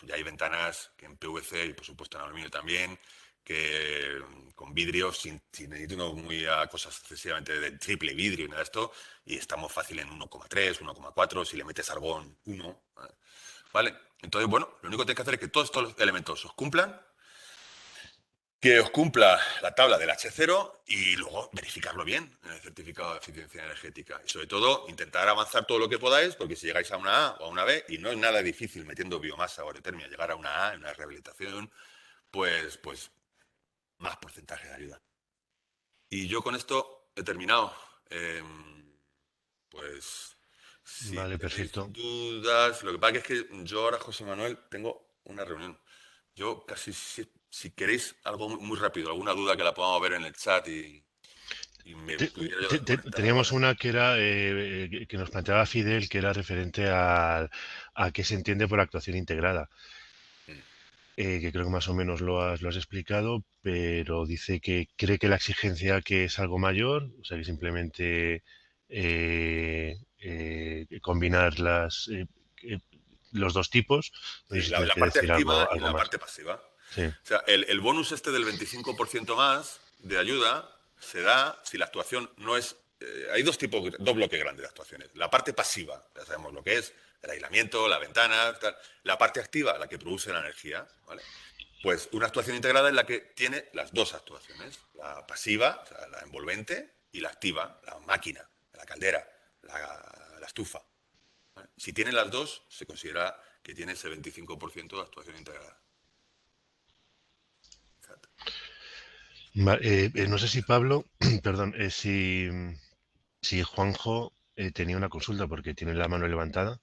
Ya hay ventanas que en PVC y por supuesto en aluminio también, que con vidrio, sin necesito muy a cosas excesivamente de triple vidrio y nada de esto, y estamos fácil en 1,3, 1,4, si le metes argón 1. ¿Vale? Entonces, bueno, lo único que tienes que hacer es que todos estos elementos os cumplan, que os cumpla la tabla del H0 y luego verificarlo bien en el certificado de eficiencia energética. Y sobre todo, intentar avanzar todo lo que podáis, porque si llegáis a una A o a una B, y no es nada difícil metiendo biomasa o aerotermia, llegar a una A en una rehabilitación, pues más porcentaje de ayuda. Y yo con esto he terminado. Pues si Vale, tenéis perfecto. dudas, lo que pasa es que yo ahora, José Manuel, tengo una reunión. Yo casi, si queréis algo muy rápido, alguna duda que la podamos ver en el chat y me pudiera yo desconectar Teníamos ahora. una que era que nos planteaba Fidel, que era referente a qué se entiende por actuación integrada. Mm. Que creo que más o menos lo has explicado, pero dice que cree que la exigencia que es algo mayor, o sea que simplemente combinar eh, los dos tipos, no sé Sí, si la tiene que parte decir activa y algo la más. parte pasiva. Sí, O sea, el bonus este del 25% más de ayuda se da si la actuación no es... hay dos bloques grandes de actuaciones. La parte pasiva, ya sabemos lo que es, el aislamiento, la ventana, tal. La parte activa, la que produce la energía, ¿vale? Pues una actuación integrada es la que tiene las dos actuaciones. La pasiva, o sea, la envolvente, y la activa, la máquina, la caldera, la estufa. ¿Vale? Si tiene las dos, se considera que tiene ese 25% de actuación integrada. Exacto. No sé si Pablo, perdón, si Juanjo tenía una consulta porque tiene la mano levantada.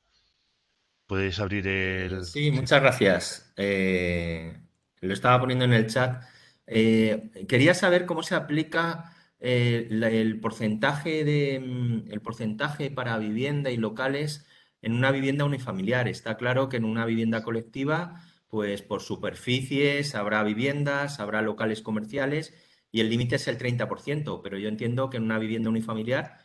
¿Puedes abrir el... Sí, Sí. muchas gracias. Lo estaba poniendo en el chat. Quería saber cómo se aplica el porcentaje el porcentaje para vivienda y locales en una vivienda unifamiliar. Está claro que en una vivienda colectiva, pues por superficies habrá viviendas, habrá locales comerciales y el límite es el 30%, pero yo entiendo que en una vivienda unifamiliar,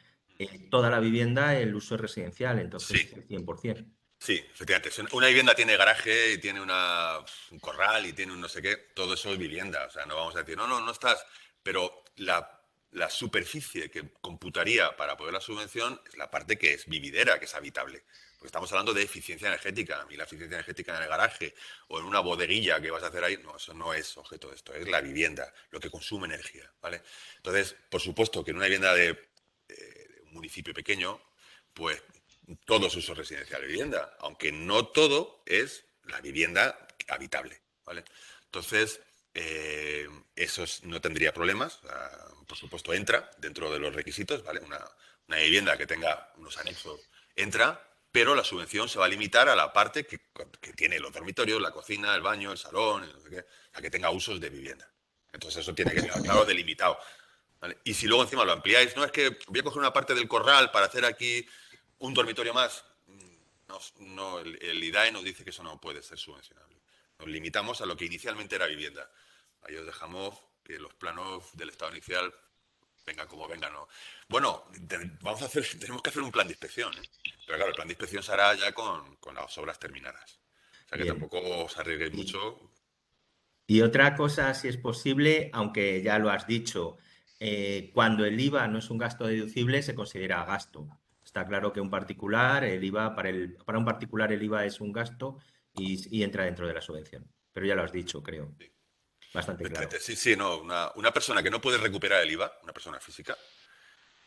toda la vivienda, el uso es residencial, entonces Sí, es el 100%. sí, efectivamente. Si una vivienda tiene garaje y tiene un corral y tiene un no sé qué, todo eso es vivienda. O sea, no vamos a decir, no, no, no estás. Pero la superficie que computaría para poder la subvención es la parte que es vividera, que es habitable. Porque estamos hablando de eficiencia energética. A mí la eficiencia energética en el garaje o en una bodeguilla que vas a hacer ahí, no, eso no es objeto de esto, es la vivienda, lo que consume energía, ¿vale? Entonces, por supuesto que en una vivienda de un municipio pequeño, pues todo es uso residencial de vivienda, aunque no todo es la vivienda habitable, ¿vale? Entonces, eso no tendría problemas, o sea, por supuesto entra dentro de los requisitos, ¿vale? Una vivienda que tenga unos anexos entra, pero la subvención se va a limitar a la parte que tiene los dormitorios, la cocina, el baño, el salón, no sé qué, a que tenga usos de vivienda. Entonces eso tiene que quedar claro, delimitado. ¿Vale? Y si luego encima lo ampliáis, no es que voy a coger una parte del corral para hacer aquí un dormitorio más. No, no, el IDAE nos dice que eso no puede ser subvencionable. Nos limitamos a lo que inicialmente era vivienda. Ahí os dejamos que los planos del estado inicial vengan como vengan. ¿No? Bueno, tenemos que hacer un plan de inspección. ¿Eh? Pero claro, el plan de inspección se hará ya con las obras terminadas. O sea que Bien. tampoco os arriesguéis Y, mucho. y otra cosa, si es posible, aunque ya lo has dicho, cuando el IVA no es un gasto deducible, se considera gasto. Está claro que un particular, el IVA, para un particular el IVA es un gasto y entra dentro de la subvención. Pero ya lo has dicho, creo. Sí, Bastante claro. efectivamente, sí, sí, no. Una persona que no puede recuperar el IVA, una persona física,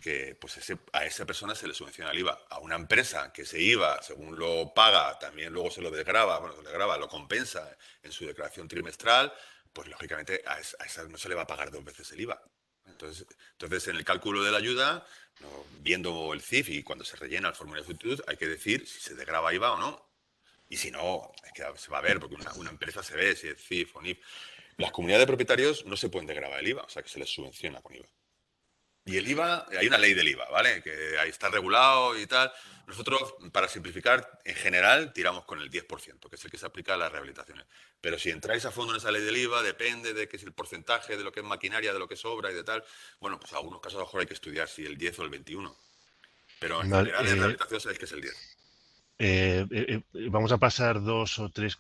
que pues a esa persona se le subvenciona el IVA. A una empresa que ese IVA, según lo paga, también luego se lo desgrava, bueno, se lo desgrava, lo compensa en su declaración trimestral, pues lógicamente a esa no se le va a pagar dos veces el IVA. Entonces, en el cálculo de la ayuda, no, viendo el CIF y cuando se rellena el formulario de solicitud, hay que decir si se desgrava IVA o no. Y si no, es que se va a ver, porque una empresa se ve si es CIF o NIF. Las comunidades de propietarios no se pueden desgravar el IVA, o sea que se les subvenciona con IVA. Y el IVA, hay una ley del IVA, ¿vale? Que ahí está regulado y tal. Nosotros, para simplificar, en general, tiramos con el 10%, que es el que se aplica a las rehabilitaciones. Pero si entráis a fondo en esa ley del IVA, depende de qué es el porcentaje, de lo que es maquinaria, de lo que sobra y de tal. Bueno, pues en algunos casos a lo mejor hay que estudiar si el 10 o el 21. Pero en Vale, general, en rehabilitación sabéis que es el 10. vamos a pasar dos o tres,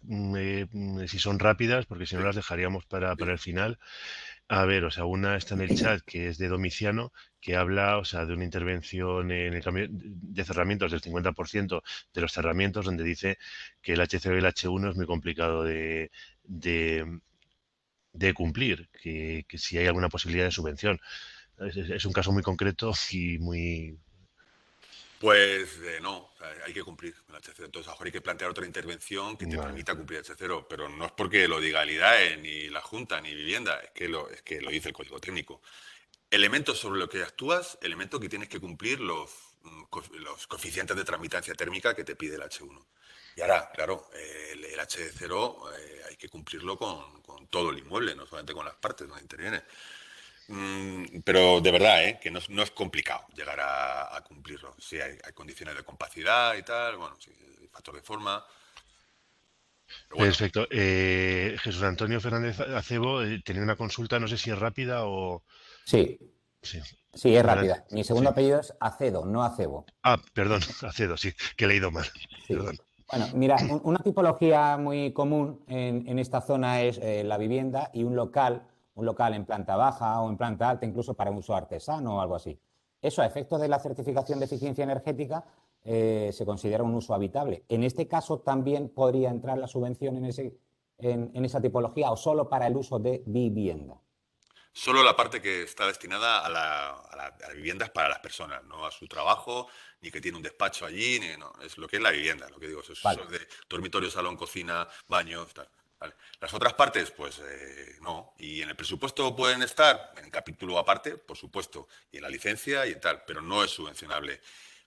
si son rápidas, porque si no Sí, las dejaríamos para sí. el final. A ver, o sea, una está en el chat que es de Domiciano, que habla, o sea, de una intervención en el cambio de cerramientos del 50% de los cerramientos, donde dice que el H0 y el H1 es muy complicado de, de cumplir, que si hay alguna posibilidad de subvención. Es un caso muy concreto y muy... Pues no, o sea, hay que cumplir con el H0. Entonces, a lo mejor hay que plantear otra intervención que te Vale. permita cumplir el H0, pero no es porque lo diga el IDAE, ni la Junta, ni Vivienda, es que lo dice el Código Técnico. Elementos sobre los que actúas, elementos que tienes que cumplir los coeficientes de transmitancia térmica que te pide el H1. Y ahora, claro, el H0 hay que cumplirlo con todo el inmueble, no solamente con las partes donde interviene. Pero de verdad, que no es complicado llegar a cumplirlo. Sí, hay condiciones de compacidad y tal, bueno, sí, el factor de forma, pero bueno, Perfecto. Jesús Antonio Fernández Acebo tenía una consulta, no sé si es rápida o... Sí, Sí, sí, es adelante. rápida. Mi Sí. segundo apellido es Acedo, no Acebo. Ah, perdón, Acedo, sí, que he leído mal. Sí. Perdón. Bueno, mira, una tipología muy común en esta zona es la vivienda y un local en planta baja o en planta alta, incluso para uso artesano o algo así. Eso, a efectos de la certificación de eficiencia energética, se considera un uso habitable. En este caso, ¿también podría entrar la subvención en esa tipología o solo para el uso de vivienda? solo la parte que está destinada a las viviendas para las personas, no a su trabajo, ni que tiene un despacho allí, ni, no, es lo que es la vivienda, lo que digo, eso Vale. es de dormitorio, salón, cocina, baños, tal. Vale. Las otras partes, pues no. Y en el presupuesto pueden estar, en el capítulo aparte, por supuesto, y en la licencia y tal, pero no es subvencionable.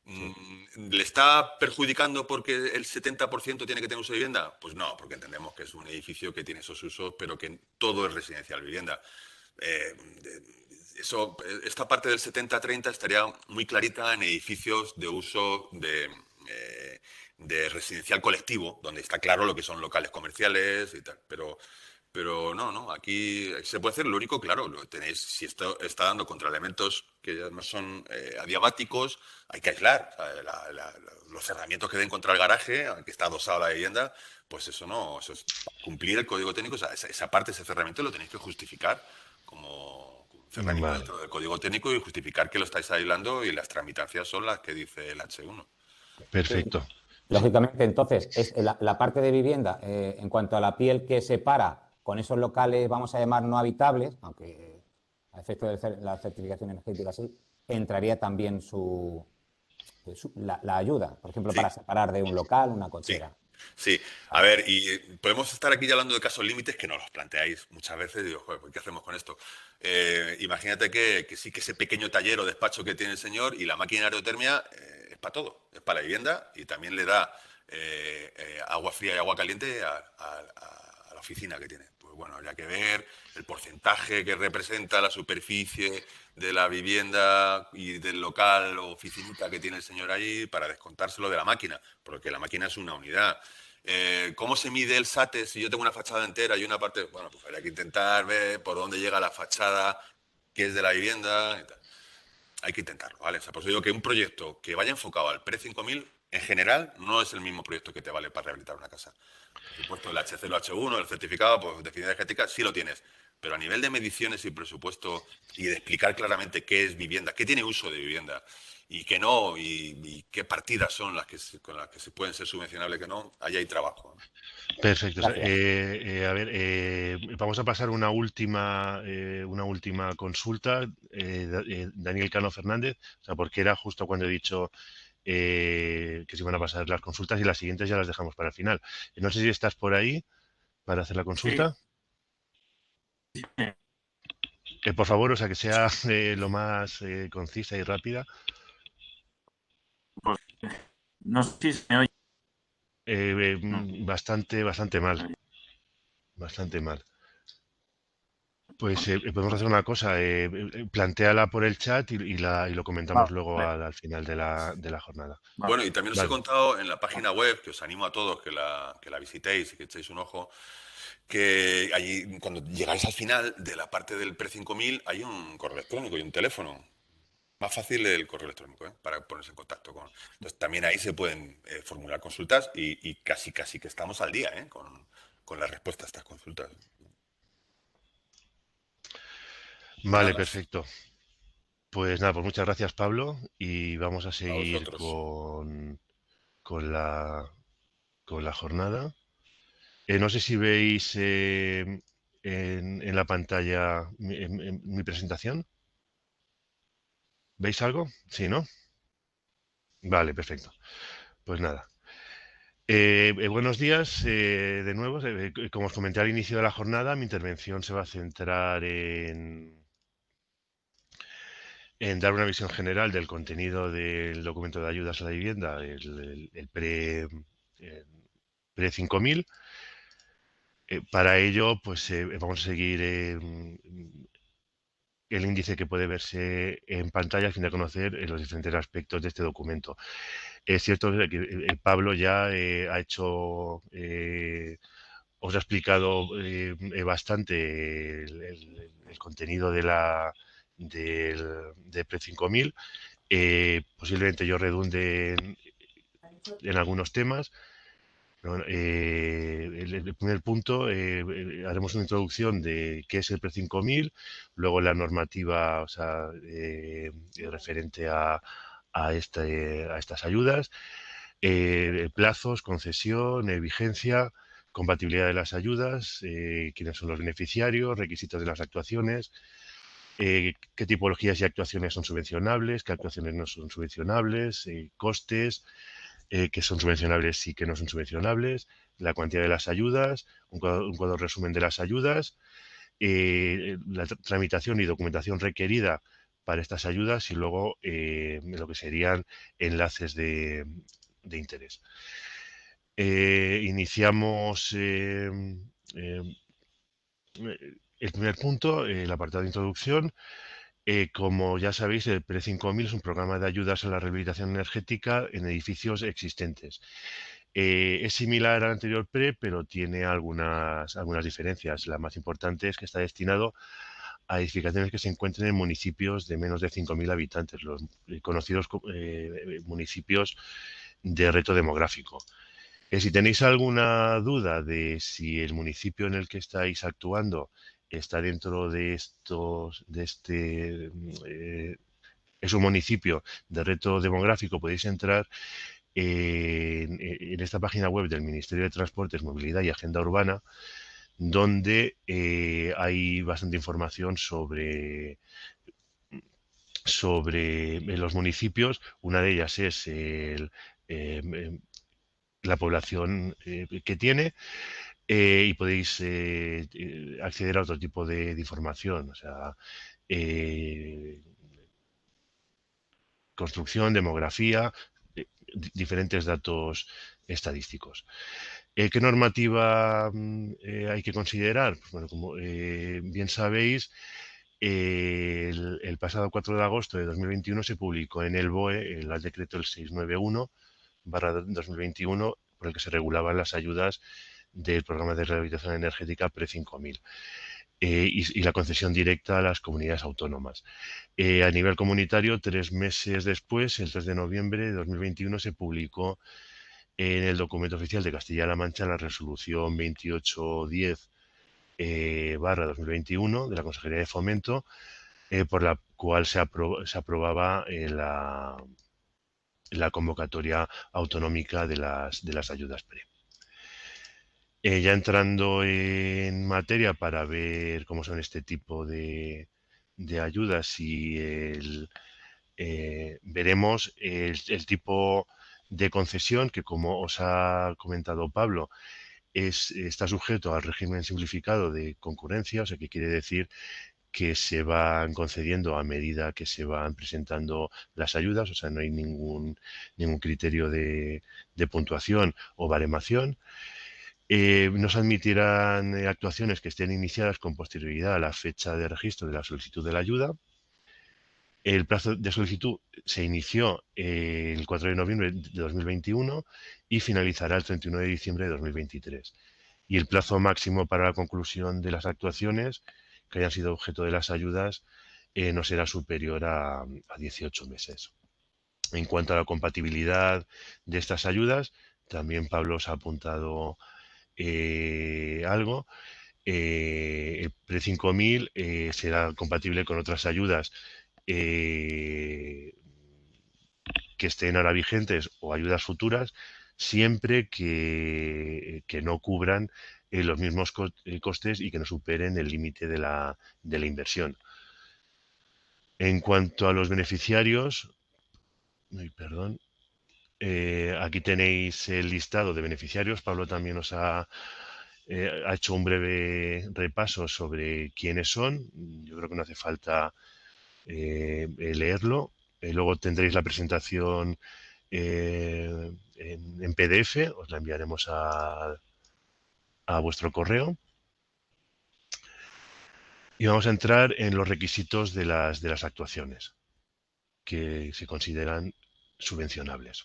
Sí. ¿Le está perjudicando porque el 70% tiene que tener uso de vivienda? Pues no, porque entendemos que es un edificio que tiene esos usos, pero que todo es residencial vivienda. Eh, esta parte del 70-30 estaría muy clarita en edificios de uso de residencial colectivo, donde está claro lo que son locales comerciales y tal. Pero no, aquí se puede hacer. Lo único, claro, lo tenéis, si esto está dando contra elementos que ya no son adiabáticos, hay que aislar. O sea, los cerramientos que den contra el garaje, aunque está adosado la vivienda, pues eso no, eso es cumplir el código técnico. O sea, esa parte, ese cerramiento lo tenéis que justificar como un cerramiento Vale, dentro del código técnico y justificar que lo estáis aislando y las tramitancias son las que dice el H1. perfecto. Sí, Lógicamente, entonces, es la parte de vivienda, en cuanto a la piel que separa con esos locales, vamos a llamar no habitables, aunque a efecto de la certificación energética sí, entraría también la ayuda, por ejemplo, Sí, para separar de un local una sí. cochera. Sí, a Vale. ver, y podemos estar aquí ya hablando de casos límites que nos los planteáis muchas veces y digo, joder, ¿qué hacemos con esto? Imagínate que sí que ese pequeño taller o despacho que tiene el señor y la máquina de aerotermia es para todo, es para la vivienda y también le da agua fría y agua caliente a la oficina que tiene. Pues bueno, habría que ver el porcentaje que representa la superficie de la vivienda y del local o oficinita que tiene el señor allí para descontárselo de la máquina, porque la máquina es una unidad. ¿Cómo se mide el SATE si yo tengo una fachada entera y una parte? Bueno, pues habría que intentar ver por dónde llega la fachada que es de la vivienda y tal. Hay que intentarlo, ¿vale? O sea, por eso digo que un proyecto que vaya enfocado al pre-5000, en general, no es el mismo proyecto que te vale para rehabilitar una casa. Por supuesto, el H0, H1, el certificado pues, de eficiencia energética, sí lo tienes. Pero a nivel de mediciones y presupuesto y de explicar claramente qué es vivienda, qué tiene uso de vivienda y qué no, y qué partidas son las que con las que se pueden ser subvencionables, que no, ahí hay trabajo. perfecto. Gracias. A ver, vamos a pasar una última consulta. Daniel Cano Fernández, o sea, porque era justo cuando he dicho que se iban a pasar las consultas y las siguientes ya las dejamos para el final. No sé si estás por ahí para hacer la Sí, consulta. Por favor, o sea, que sea lo más concisa y rápida. pues no sé si se me oye. No, Bastante mal, bastante mal. Pues podemos hacer una cosa, plantéala por el chat y lo comentamos luego Vale, al final de la jornada. vale. Bueno, y también os he Vale. contado en la página web, que os animo a todos que la visitéis y que echéis un ojo, que allí, cuando llegáis al final de la parte del Pre-5000, hay un correo electrónico y un teléfono. Más fácil el correo electrónico, ¿eh? Para ponerse en contacto con. Entonces, también ahí se pueden formular consultas y casi que estamos al día, ¿eh? Con la respuesta a estas consultas. Nada Vale, más. perfecto. Pues nada, pues muchas gracias, Pablo, y vamos a A seguir vosotros. con la jornada. No sé si veis en la pantalla mi presentación. ¿Veis algo? Sí, ¿no? Vale, perfecto. Pues nada. Buenos días de nuevo. Como os comenté al inicio de la jornada, mi intervención se va a centrar en dar una visión general del contenido del documento de ayudas a la vivienda, el pre 5000. Para ello, pues vamos a seguir el índice que puede verse en pantalla a fin de conocer los diferentes aspectos de este documento. Es cierto que Pablo ya ha hecho, os ha explicado bastante el contenido del Pre 5000. Posiblemente yo redunde en algunos temas. El primer punto, haremos una introducción de qué es el Pre 5000, luego la normativa, o sea, referente a estas ayudas, plazos, concesión, vigencia, compatibilidad de las ayudas, quiénes son los beneficiarios, requisitos de las actuaciones, qué tipologías y actuaciones son subvencionables, qué actuaciones no son subvencionables, costes, que son subvencionables y que no son subvencionables, la cuantía de las ayudas, un cuadro resumen de las ayudas, la tramitación y documentación requerida para estas ayudas y luego lo que serían enlaces de interés. Iniciamos el primer punto, el apartado de introducción. Como ya sabéis, el PRE 5000 es un programa de ayudas a la rehabilitación energética en edificios existentes. Es similar al anterior PRE, pero tiene algunas diferencias. La más importante es que está destinado a edificaciones que se encuentren en municipios de menos de 5.000 habitantes, los conocidos municipios de reto demográfico. Si tenéis alguna duda de si el municipio en el que estáis actuando está dentro de es un municipio de reto demográfico, podéis entrar en esta página web del Ministerio de Transportes, Movilidad y Agenda Urbana, donde hay bastante información sobre los municipios. Una de ellas es la población que tiene, y podéis acceder a otro tipo de información, o sea, construcción, demografía, diferentes datos estadísticos. ¿Qué normativa hay que considerar? Pues bueno, como bien sabéis, el pasado 4 de agosto de 2021 se publicó en el BOE el decreto el 691/2021, por el que se regulaban las ayudas del programa de rehabilitación energética Pre 5000 y la concesión directa a las comunidades autónomas. A nivel comunitario, 3 meses después, el 3 de noviembre de 2021, se publicó en el documento oficial de Castilla-La Mancha la resolución 2810 /2021 de la Consejería de Fomento, por la cual se aprobaba la convocatoria autonómica de las ayudas PRE. Ya entrando en materia para ver cómo son este tipo de ayudas y veremos el tipo de concesión que, como os ha comentado Pablo, está sujeto al régimen simplificado de concurrencia, o sea, que quiere decir que se van concediendo a medida que se van presentando las ayudas, o sea, no hay ningún criterio de puntuación o baremación. No se admitirán actuaciones que estén iniciadas con posterioridad a la fecha de registro de la solicitud de la ayuda. El plazo de solicitud se inició el 4 de noviembre de 2021 y finalizará el 31 de diciembre de 2023. Y el plazo máximo para la conclusión de las actuaciones que hayan sido objeto de las ayudas no será superior a 18 meses. En cuanto a la compatibilidad de estas ayudas, también Pablo os ha apuntado algo. El Pre-5000 será compatible con otras ayudas que estén ahora vigentes o ayudas futuras, siempre que no cubran los mismos costes y que no superen el límite de la inversión. En cuanto a los beneficiarios, perdón, aquí tenéis el listado de beneficiarios. Pablo también os ha hecho un breve repaso sobre quiénes son. Yo creo que no hace falta leerlo. Luego tendréis la presentación en PDF, os la enviaremos a vuestro correo. Y vamos a entrar en los requisitos de las actuaciones que se consideran subvencionables.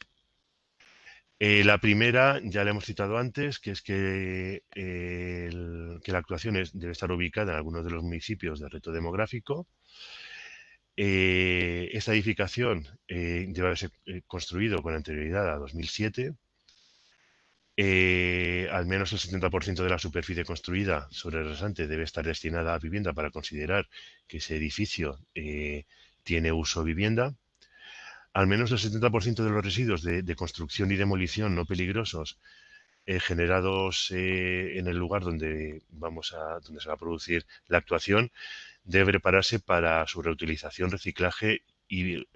La primera ya la hemos citado antes, que es que la actuación debe estar ubicada en algunos de los municipios de reto demográfico. Esta edificación debe haberse construido con anterioridad a 2007. Al menos el 70% de la superficie construida sobre el rasante debe estar destinada a vivienda para considerar que ese edificio tiene uso vivienda. Al menos el 70% de los residuos de construcción y demolición no peligrosos generados en el lugar donde se va a producir la actuación debe prepararse para su reutilización, reciclaje y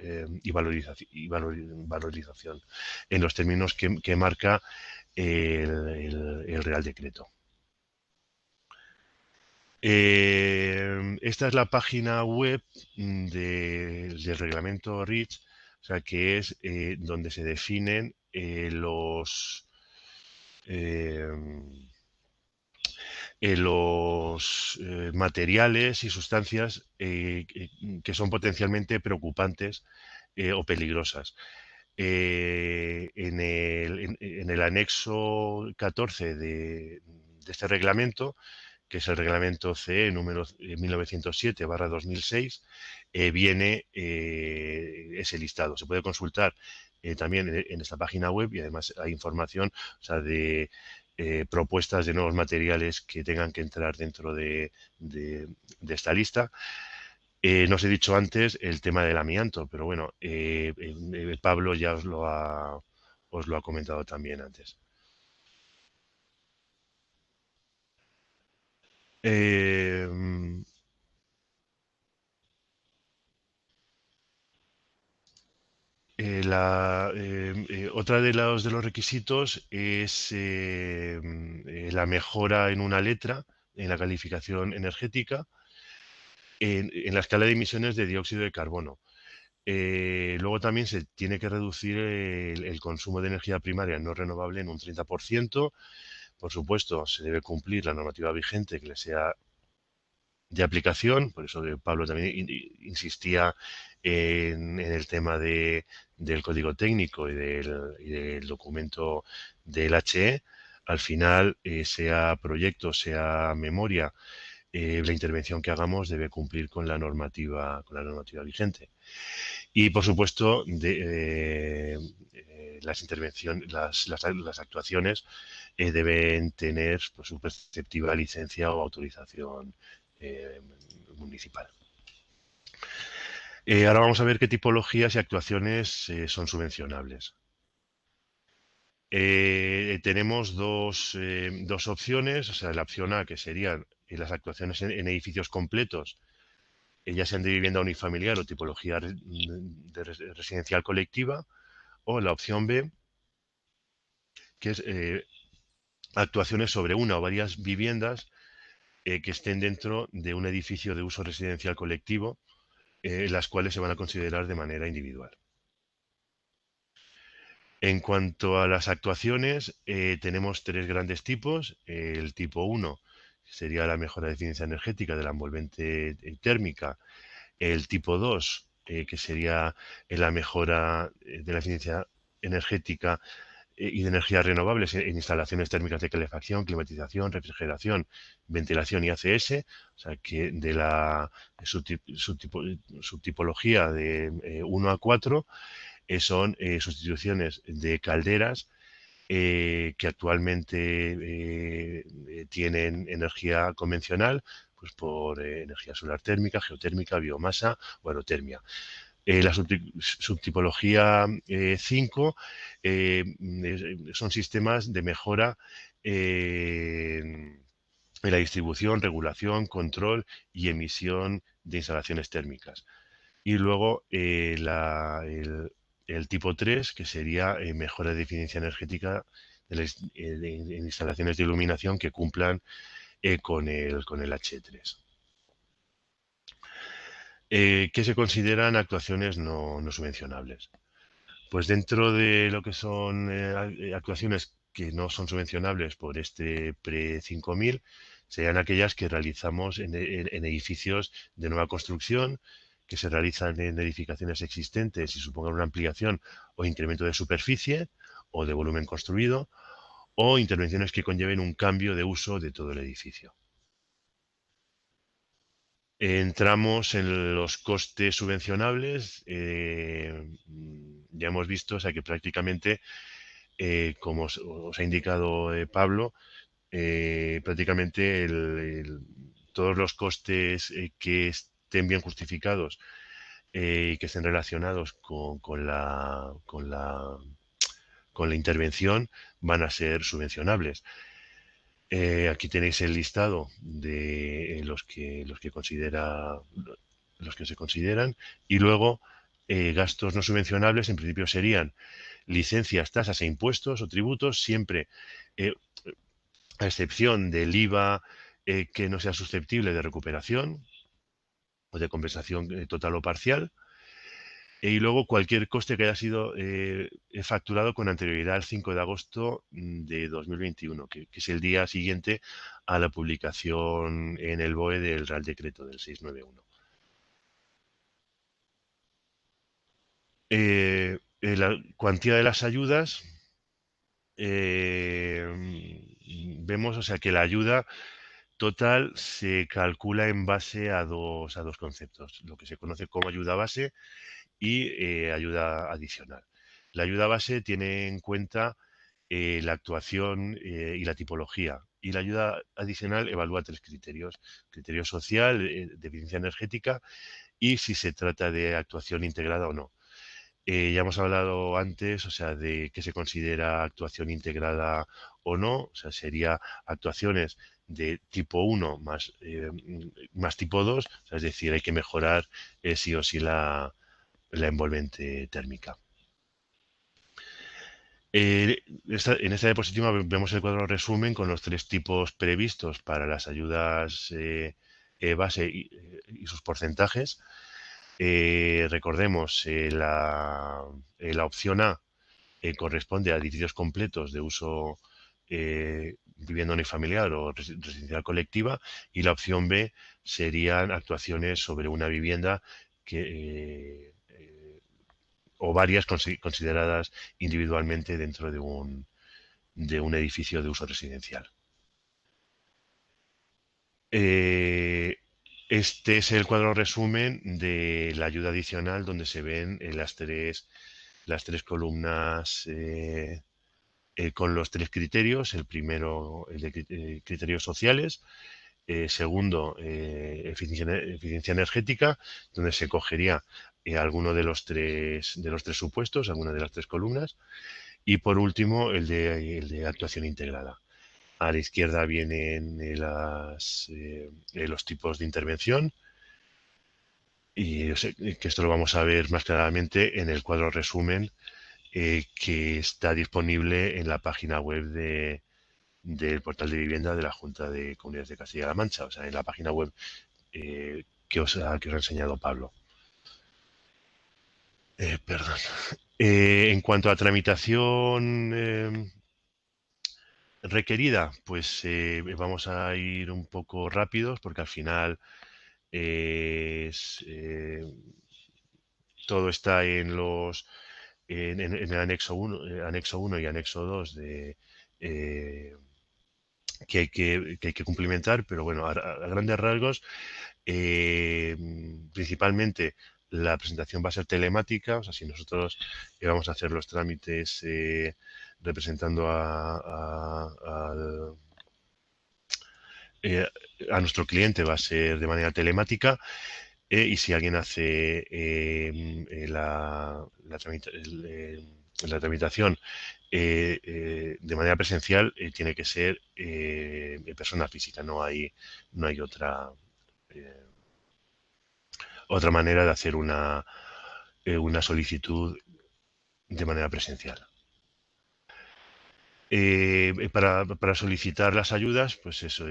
valorización en los términos que marca el Real Decreto. Esta es la página web del reglamento REACH, o sea, que es donde se definen los materiales y sustancias que son potencialmente preocupantes o peligrosas. En el anexo 14 de este reglamento, que es el reglamento CE número 1907/2006, viene ese listado. Se puede consultar también en esta página web y además hay información, o sea, de propuestas de nuevos materiales que tengan que entrar dentro de esta lista. No os he dicho antes el tema del amianto, pero bueno, Pablo ya os lo ha comentado también antes. Otra de los requisitos es la mejora en una letra en la calificación energética en la escala de emisiones de dióxido de carbono. Luego también se tiene que reducir el consumo de energía primaria no renovable en un 30%. Por supuesto, se debe cumplir la normativa vigente que le sea de aplicación, por eso Pablo también insistía en el tema del código técnico y del documento del HE. Al final, sea proyecto, sea memoria, la intervención que hagamos debe cumplir con la normativa vigente. Y, por supuesto, las actuaciones deben tener pues, su perceptiva licencia o autorización municipal. Ahora vamos a ver qué tipologías y actuaciones son subvencionables. Tenemos dos opciones, o sea, la opción A, que serían las actuaciones en edificios completos, ya sean de vivienda unifamiliar o tipología de residencial colectiva, o la opción B, que es actuaciones sobre una o varias viviendas que estén dentro de un edificio de uso residencial colectivo, las cuales se van a considerar de manera individual. En cuanto a las actuaciones, tenemos tres grandes tipos. El tipo 1 sería la mejora de eficiencia energética de la envolvente térmica. El tipo 2, que sería la mejora de la eficiencia energética y de energías renovables en instalaciones térmicas de calefacción, climatización, refrigeración, ventilación y ACS, o sea que de la subtipología de 1 a 4 son sustituciones de calderas que actualmente tienen energía convencional, pues por energía solar térmica, geotérmica, biomasa o aerotermia. La subtipología 5 son sistemas de mejora en la distribución, regulación, control y emisión de instalaciones térmicas. Y luego el tipo 3, que sería mejora de eficiencia energética en instalaciones de iluminación que cumplan con el H3. ¿Qué se consideran actuaciones no subvencionables? Pues dentro de lo que son actuaciones que no son subvencionables por este pre-5000, serían aquellas que realizamos en edificios de nueva construcción, que se realizan en edificaciones existentes y supongan una ampliación o incremento de superficie o de volumen construido, o intervenciones que conlleven un cambio de uso de todo el edificio. Entramos en los costes subvencionables. Ya hemos visto, o sea, que prácticamente, como os ha indicado Pablo, prácticamente todos los costes que estén bien justificados y que estén relacionados con la intervención van a ser subvencionables. Aquí tenéis el listado de los que se consideran, y luego gastos no subvencionables en principio serían licencias, tasas e impuestos o tributos, siempre a excepción del IVA que no sea susceptible de recuperación o de compensación total o parcial. Y luego cualquier coste que haya sido facturado con anterioridad al 5 de agosto de 2021, que es el día siguiente a la publicación en el BOE del Real Decreto del 691. La cuantía de las ayudas, vemos, o sea, que la ayuda total se calcula en base a dos conceptos, lo que se conoce como ayuda base y ayuda adicional. La ayuda base tiene en cuenta la actuación y la tipología, y la ayuda adicional evalúa tres criterios: criterio social, de eficiencia energética y si se trata de actuación integrada o no. Ya hemos hablado antes, o sea, de qué se considera actuación integrada o no, o sea, sería actuaciones de tipo 1 más tipo 2, o sea, es decir, hay que mejorar sí o sí la envolvente térmica. En esta diapositiva vemos el cuadro resumen con los tres tipos previstos para las ayudas base y sus porcentajes. Recordemos, la opción A corresponde a edificios completos de uso vivienda unifamiliar o residencial colectiva, y la opción B serían actuaciones sobre una vivienda que o varias consideradas individualmente dentro de un edificio de uso residencial. Este es el cuadro resumen de la ayuda adicional, donde se ven las tres columnas con los tres criterios. El primero, el de criterios sociales. Segundo, eficiencia energética, donde se cogería alguno de los tres supuestos, alguna de las tres columnas. Y por último, el de actuación integrada. A la izquierda vienen los tipos de intervención, y yo sé que esto lo vamos a ver más claramente en el cuadro resumen que está disponible en la página web del portal de vivienda de la Junta de Comunidades de Castilla-La Mancha, o sea, en la página web que os ha enseñado Pablo. Perdón. En cuanto a tramitación requerida, pues vamos a ir un poco rápidos porque al final todo está en el anexo 1 y anexo 2 que hay que cumplimentar, pero bueno, a grandes rasgos, principalmente la presentación va a ser telemática, o sea, si nosotros vamos a hacer los trámites representando eh, a nuestro cliente, va a ser de manera telemática. Y si alguien hace la tramitación de manera presencial, tiene que ser en persona física, no hay otra manera de hacer una solicitud de manera presencial. Para solicitar las ayudas, pues eso,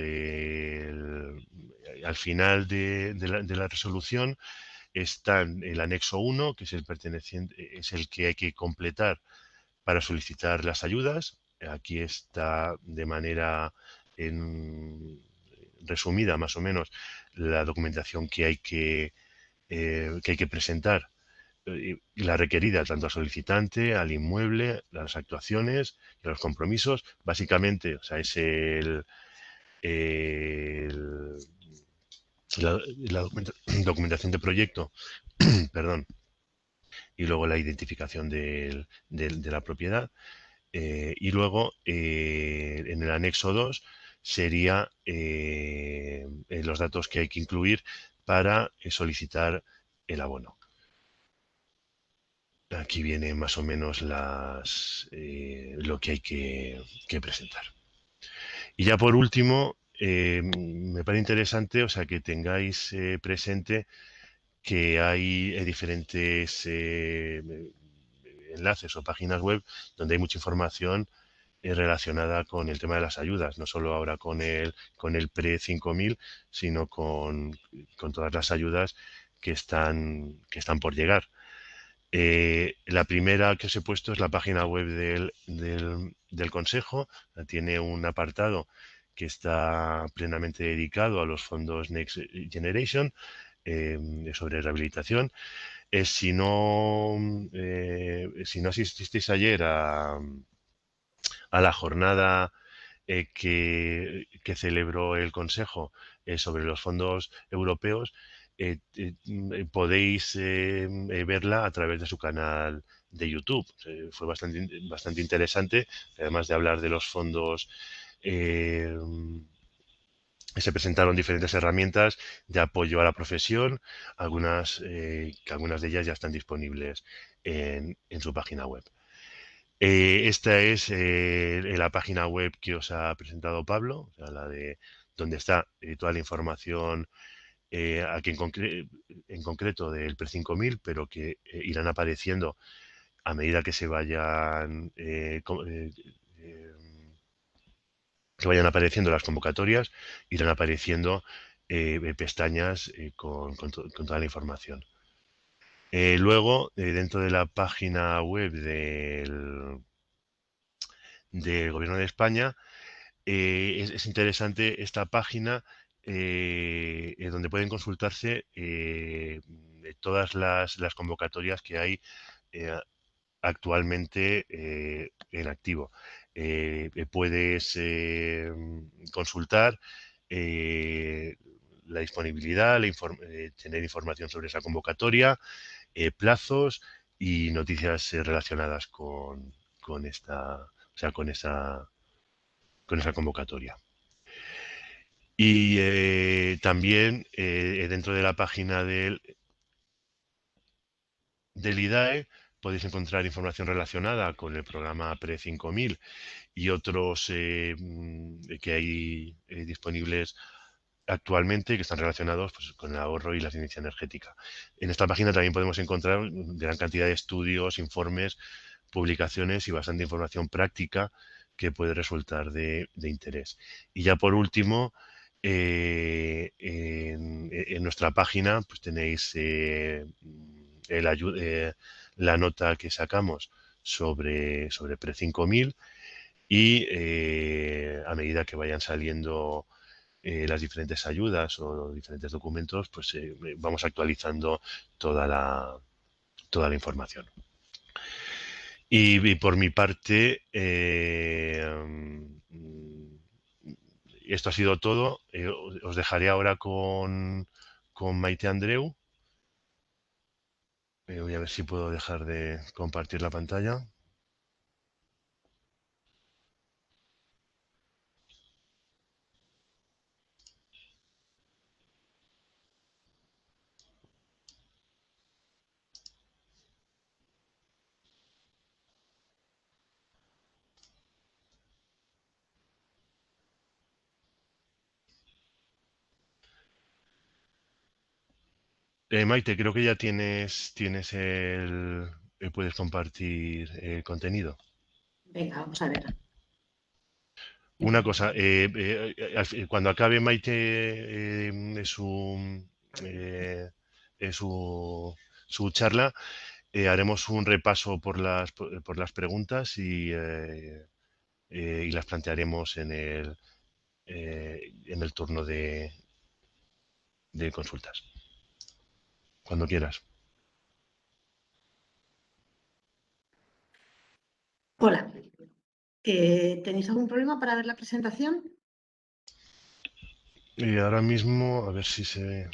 al final de la resolución está el anexo 1, que es el perteneciente, es el que hay que completar para solicitar las ayudas. Aquí está de manera resumida, más o menos, la documentación que hay que presentar y la requerida tanto al solicitante, al inmueble, a las actuaciones y a los compromisos. Básicamente, o sea, es la documentación de proyecto, perdón, y luego la identificación de la propiedad. Y luego, en el anexo 2, sería los datos que hay que incluir para solicitar el abono. Aquí viene más o menos lo que hay que presentar. Y ya por último, me parece interesante, o sea, que tengáis presente que hay diferentes enlaces o páginas web donde hay mucha información relacionada con el tema de las ayudas, no solo ahora con el PRE 5000, sino con todas las ayudas que están por llegar. La primera que os he puesto es la página web del Consejo. Tiene un apartado que está plenamente dedicado a los fondos Next Generation sobre rehabilitación. Si no asististeis ayer a la jornada que celebró el Consejo sobre los fondos europeos, podéis verla a través de su canal de YouTube. Fue bastante interesante, además de hablar de los fondos. Se presentaron diferentes herramientas de apoyo a la profesión, algunas de ellas ya están disponibles en su página web. Esta es la página web que os ha presentado Pablo, o sea, la de donde está toda la información aquí en concreto del PRE 5000, pero que irán apareciendo a medida que se vayan apareciendo las convocatorias, irán apareciendo pestañas con toda la información. Luego, dentro de la página web del Gobierno de España, es interesante esta página donde pueden consultarse todas las convocatorias que hay actualmente en activo. Puedes consultar la disponibilidad, tener información sobre esa convocatoria, plazos y noticias relacionadas con esa convocatoria. Y también dentro de la página del IDAE podéis encontrar información relacionada con el programa PRE 5000 y otros que hay disponibles actualmente que están relacionados pues, con el ahorro y la eficiencia energética. En esta página también podemos encontrar gran cantidad de estudios, informes, publicaciones y bastante información práctica que puede resultar de interés. Y ya por último, en nuestra página pues tenéis la la nota que sacamos sobre Pre 5000 y a medida que vayan saliendo las diferentes ayudas o diferentes documentos, pues vamos actualizando toda la información. Y por mi parte, esto ha sido todo. Os dejaré ahora con Maite Andreu. Voy a ver si puedo dejar de compartir la pantalla. Maite, creo que ya tienes puedes compartir el contenido. Venga, vamos a ver. Una cosa, cuando acabe Maite su charla, haremos un repaso por las preguntas y las plantearemos en el turno de consultas. Cuando quieras. Hola. ¿Tenéis algún problema para ver la presentación? Ahora mismo, a ver si se ve.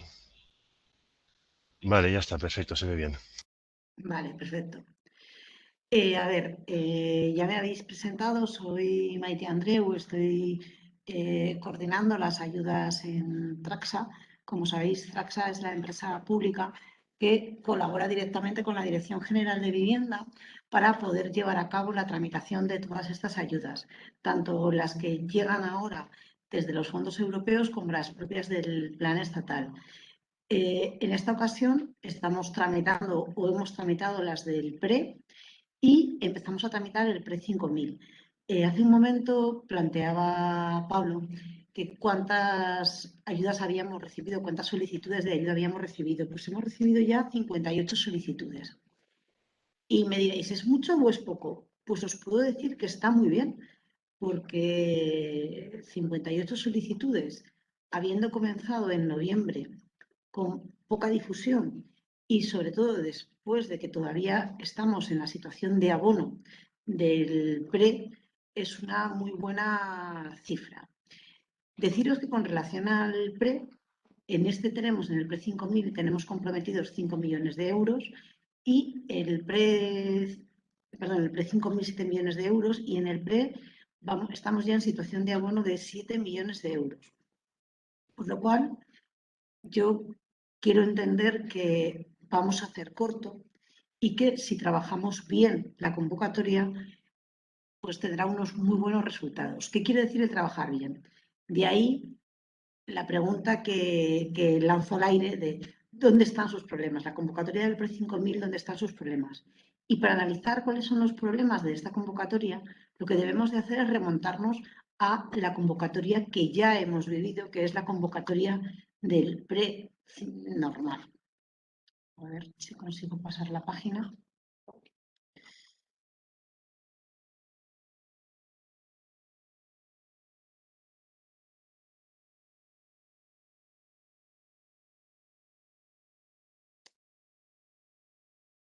Vale, ya está, perfecto, se ve bien. Vale, perfecto. A ver, ya me habéis presentado, soy Maite Andreu, estoy coordinando las ayudas en Traxa. Como sabéis, Traxa es la empresa pública que colabora directamente con la Dirección General de Vivienda para poder llevar a cabo la tramitación de todas estas ayudas, tanto las que llegan ahora desde los fondos europeos como las propias del plan estatal. En esta ocasión estamos tramitando o hemos tramitado las del PRE y empezamos a tramitar el Pre 5000. Hace un momento planteaba Pablo que cuántas ayudas habíamos recibido, cuántas solicitudes de ayuda habíamos recibido. Pues hemos recibido ya 58 solicitudes. Y me diréis, ¿es mucho o es poco? Pues os puedo decir que está muy bien, porque 58 solicitudes, habiendo comenzado en noviembre con poca difusión y sobre todo después de que todavía estamos en la situación de abono del PRE, es una muy buena cifra. Deciros que con relación al PRE, en el PRE 5000 tenemos comprometidos 5 millones de euros y el PRE 5000 7 millones de euros y en el PRE estamos ya en situación de abono de 7 millones de euros. Por lo cual, yo quiero entender que vamos a hacer corto y que si trabajamos bien la convocatoria, pues tendrá unos muy buenos resultados. ¿Qué quiere decir el trabajar bien? De ahí la pregunta que lanzó al aire de ¿dónde están sus problemas? La convocatoria del Pre 5000, ¿dónde están sus problemas? Y para analizar cuáles son los problemas de esta convocatoria, lo que debemos de hacer es remontarnos a la convocatoria que ya hemos vivido, que es la convocatoria del Pre normal. A ver si consigo pasar la página.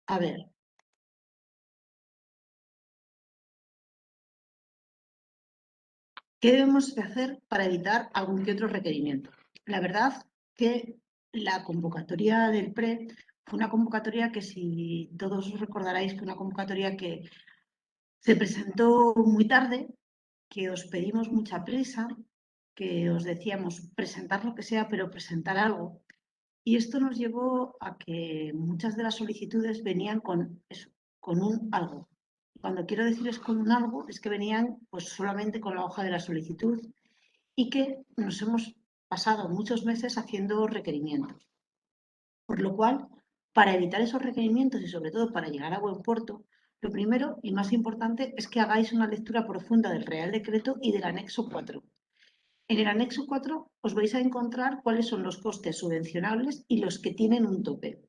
A ver. ¿Qué debemos de hacer para evitar algún que otro requerimiento? La verdad que la convocatoria del PRE fue una convocatoria que, si todos os recordaréis, fue una convocatoria que se presentó muy tarde, que os pedimos mucha prisa, que os decíamos presentar lo que sea, pero presentar algo. Y esto nos llevó a que muchas de las solicitudes venían con eso, con un algo. Cuando quiero decirles con un algo, es que venían pues solamente con la hoja de la solicitud y que nos hemos pasado muchos meses haciendo requerimientos. Por lo cual, para evitar esos requerimientos y sobre todo para llegar a buen puerto, lo primero y más importante es que hagáis una lectura profunda del Real Decreto y del Anexo 4. En el Anexo 4 os vais a encontrar cuáles son los costes subvencionables y los que tienen un tope.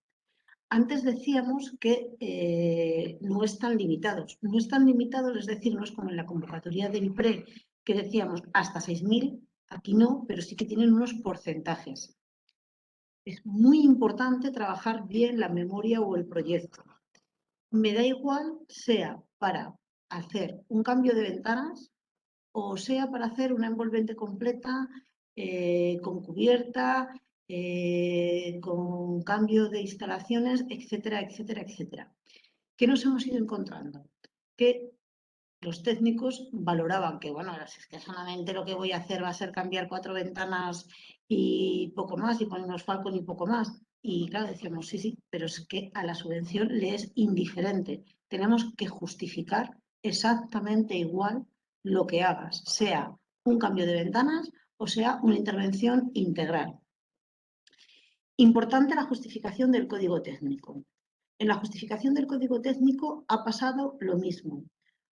Antes decíamos que no están limitados. No están limitados, es decir, no es como en la convocatoria del PRE, que decíamos hasta 6.000, aquí no, pero sí que tienen unos porcentajes. Es muy importante trabajar bien la memoria o el proyecto. Me da igual sea para hacer un cambio de ventanas o sea para hacer una envolvente completa con cubierta, con cambio de instalaciones, etcétera, etcétera, etcétera. ¿Qué nos hemos ido encontrando? Que los técnicos valoraban que, bueno, es que solamente lo que voy a hacer va a ser cambiar 4 ventanas y poco más, y poner unos falcon y poco más. Y claro, decíamos, sí, sí, pero es que a la subvención le es indiferente. Tenemos que justificar exactamente igual lo que hagas, sea un cambio de ventanas o sea una intervención integral. Importante la justificación del código técnico. En la justificación del código técnico ha pasado lo mismo.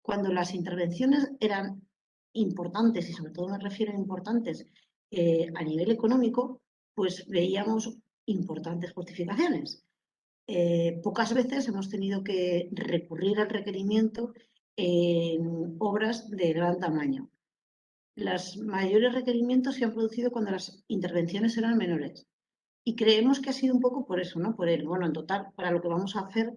Cuando las intervenciones eran importantes, y sobre todo me refiero a importantes a nivel económico, pues veíamos importantes justificaciones. Pocas veces hemos tenido que recurrir al requerimiento en obras de gran tamaño. Los mayores requerimientos se han producido cuando las intervenciones eran menores. Y creemos que ha sido un poco por eso, ¿no? Por el, bueno, en total, para lo que vamos a hacer,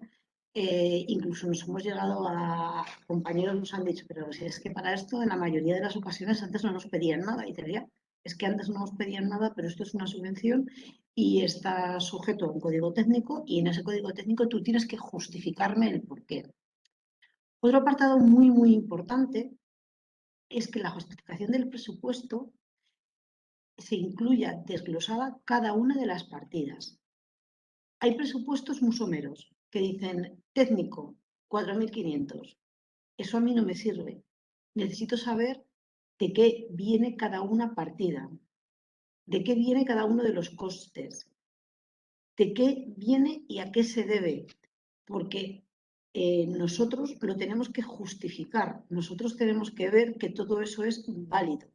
incluso nos hemos llegado a, compañeros nos han dicho, pero si es que para esto en la mayoría de las ocasiones antes no nos pedían nada. Y te diría, es que antes no nos pedían nada, pero esto es una subvención y está sujeto a un código técnico y en ese código técnico tú tienes que justificarme el porqué. Otro apartado muy, muy importante es que la justificación del presupuesto se incluya desglosada cada una de las partidas. Hay presupuestos muy someros que dicen técnico, 4.500. Eso a mí no me sirve. Necesito saber de qué viene cada una partida, de qué viene cada uno de los costes, de qué viene y a qué se debe, porque nosotros lo tenemos que justificar, nosotros tenemos que ver que todo eso es válido.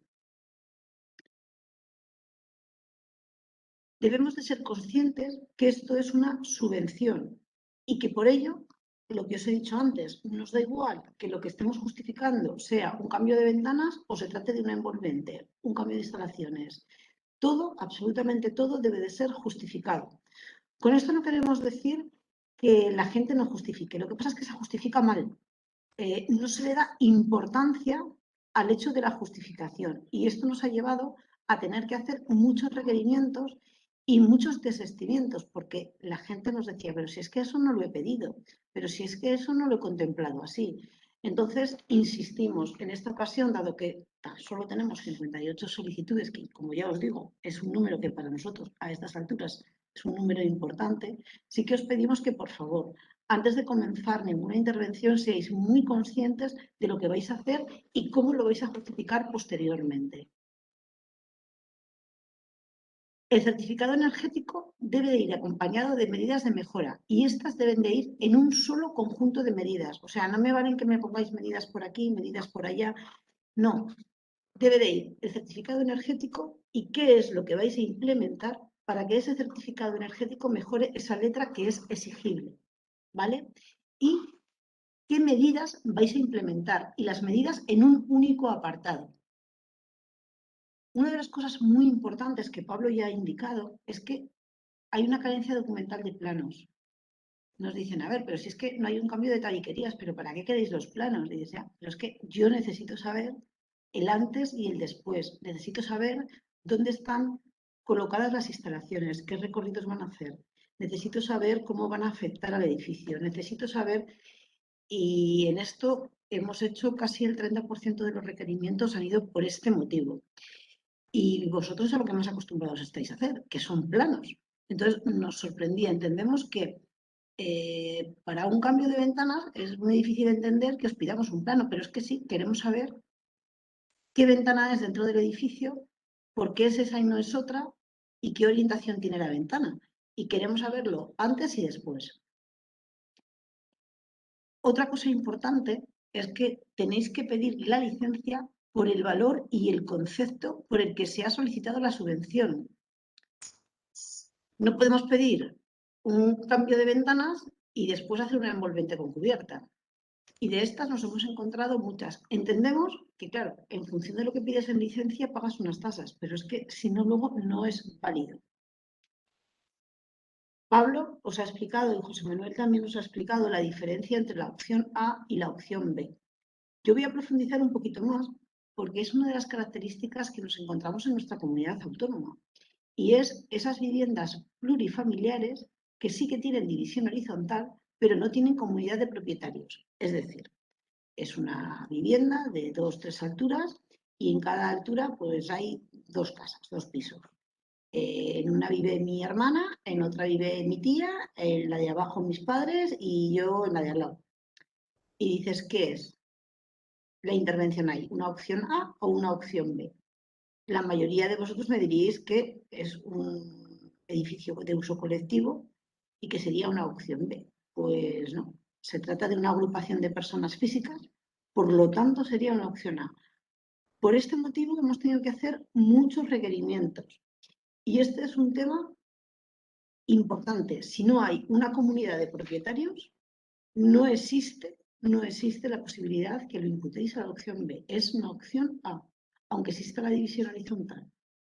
Debemos de ser conscientes que esto es una subvención y que por ello, lo que os he dicho antes, nos da igual que lo que estemos justificando sea un cambio de ventanas o se trate de una envolvente, un cambio de instalaciones. Todo, absolutamente todo, debe de ser justificado. Con esto no queremos decir que la gente no justifique, lo que pasa es que se justifica mal. No se le da importancia al hecho de la justificación y esto nos ha llevado a tener que hacer muchos requerimientos y muchos desistimientos, porque la gente nos decía, pero si es que eso no lo he pedido, pero si es que eso no lo he contemplado así. Entonces, insistimos, en esta ocasión, dado que tan solo tenemos 58 solicitudes, que como ya os digo, es un número que para nosotros a estas alturas es un número importante, sí que os pedimos que, por favor, antes de comenzar ninguna intervención, seáis muy conscientes de lo que vais a hacer y cómo lo vais a justificar posteriormente. El certificado energético debe de ir acompañado de medidas de mejora y estas deben de ir en un solo conjunto de medidas. O sea, no me valen que me pongáis medidas por aquí, medidas por allá. No, debe de ir el certificado energético y qué es lo que vais a implementar para que ese certificado energético mejore esa letra que es exigible, ¿vale? Y qué medidas vais a implementar y las medidas en un único apartado. Una de las cosas muy importantes que Pablo ya ha indicado es que hay una carencia documental de planos. Nos dicen, a ver, pero si es que no hay un cambio de tabiquerías, ¿pero para qué queréis los planos? Y dice, pero es que yo necesito saber el antes y el después. Necesito saber dónde están colocadas las instalaciones, qué recorridos van a hacer. Necesito saber cómo van a afectar al edificio. Necesito saber, y en esto hemos hecho casi el 30% de los requerimientos han ido por este motivo. Y vosotros a lo que más acostumbrados estáis a hacer, que son planos. Entonces nos sorprendía, entendemos que para un cambio de ventanas es muy difícil entender que os pidamos un plano, pero es que sí, queremos saber qué ventana es dentro del edificio, por qué es esa y no es otra, y qué orientación tiene la ventana. Y queremos saberlo antes y después. Otra cosa importante es que tenéis que pedir la licencia por el valor y el concepto por el que se ha solicitado la subvención. No podemos pedir un cambio de ventanas y después hacer una envolvente con cubierta. Y de estas nos hemos encontrado muchas. Entendemos que, claro, en función de lo que pides en licencia pagas unas tasas, pero es que si no, luego no es válido. Pablo os ha explicado, y José Manuel también os ha explicado, la diferencia entre la opción A y la opción B. Yo voy a profundizar un poquito más porque es una de las características que nos encontramos en nuestra comunidad autónoma. Y es esas viviendas plurifamiliares que sí que tienen división horizontal, pero no tienen comunidad de propietarios. Es decir, es una vivienda de 2 o 3 alturas y en cada altura pues hay 2 casas, 2 pisos. En una vive mi hermana, en otra vive mi tía, en la de abajo mis padres y yo en la de al lado. Y dices, ¿qué es la intervención ahí? ¿Una opción A o una opción B? La mayoría de vosotros me diríais que es un edificio de uso colectivo y que sería una opción B. Pues no, se trata de una agrupación de personas físicas, por lo tanto sería una opción A. Por este motivo hemos tenido que hacer muchos requerimientos. Y este es un tema importante. Si no hay una comunidad de propietarios, no existe la posibilidad que lo imputéis a la opción B. Es una opción A, aunque exista la división horizontal.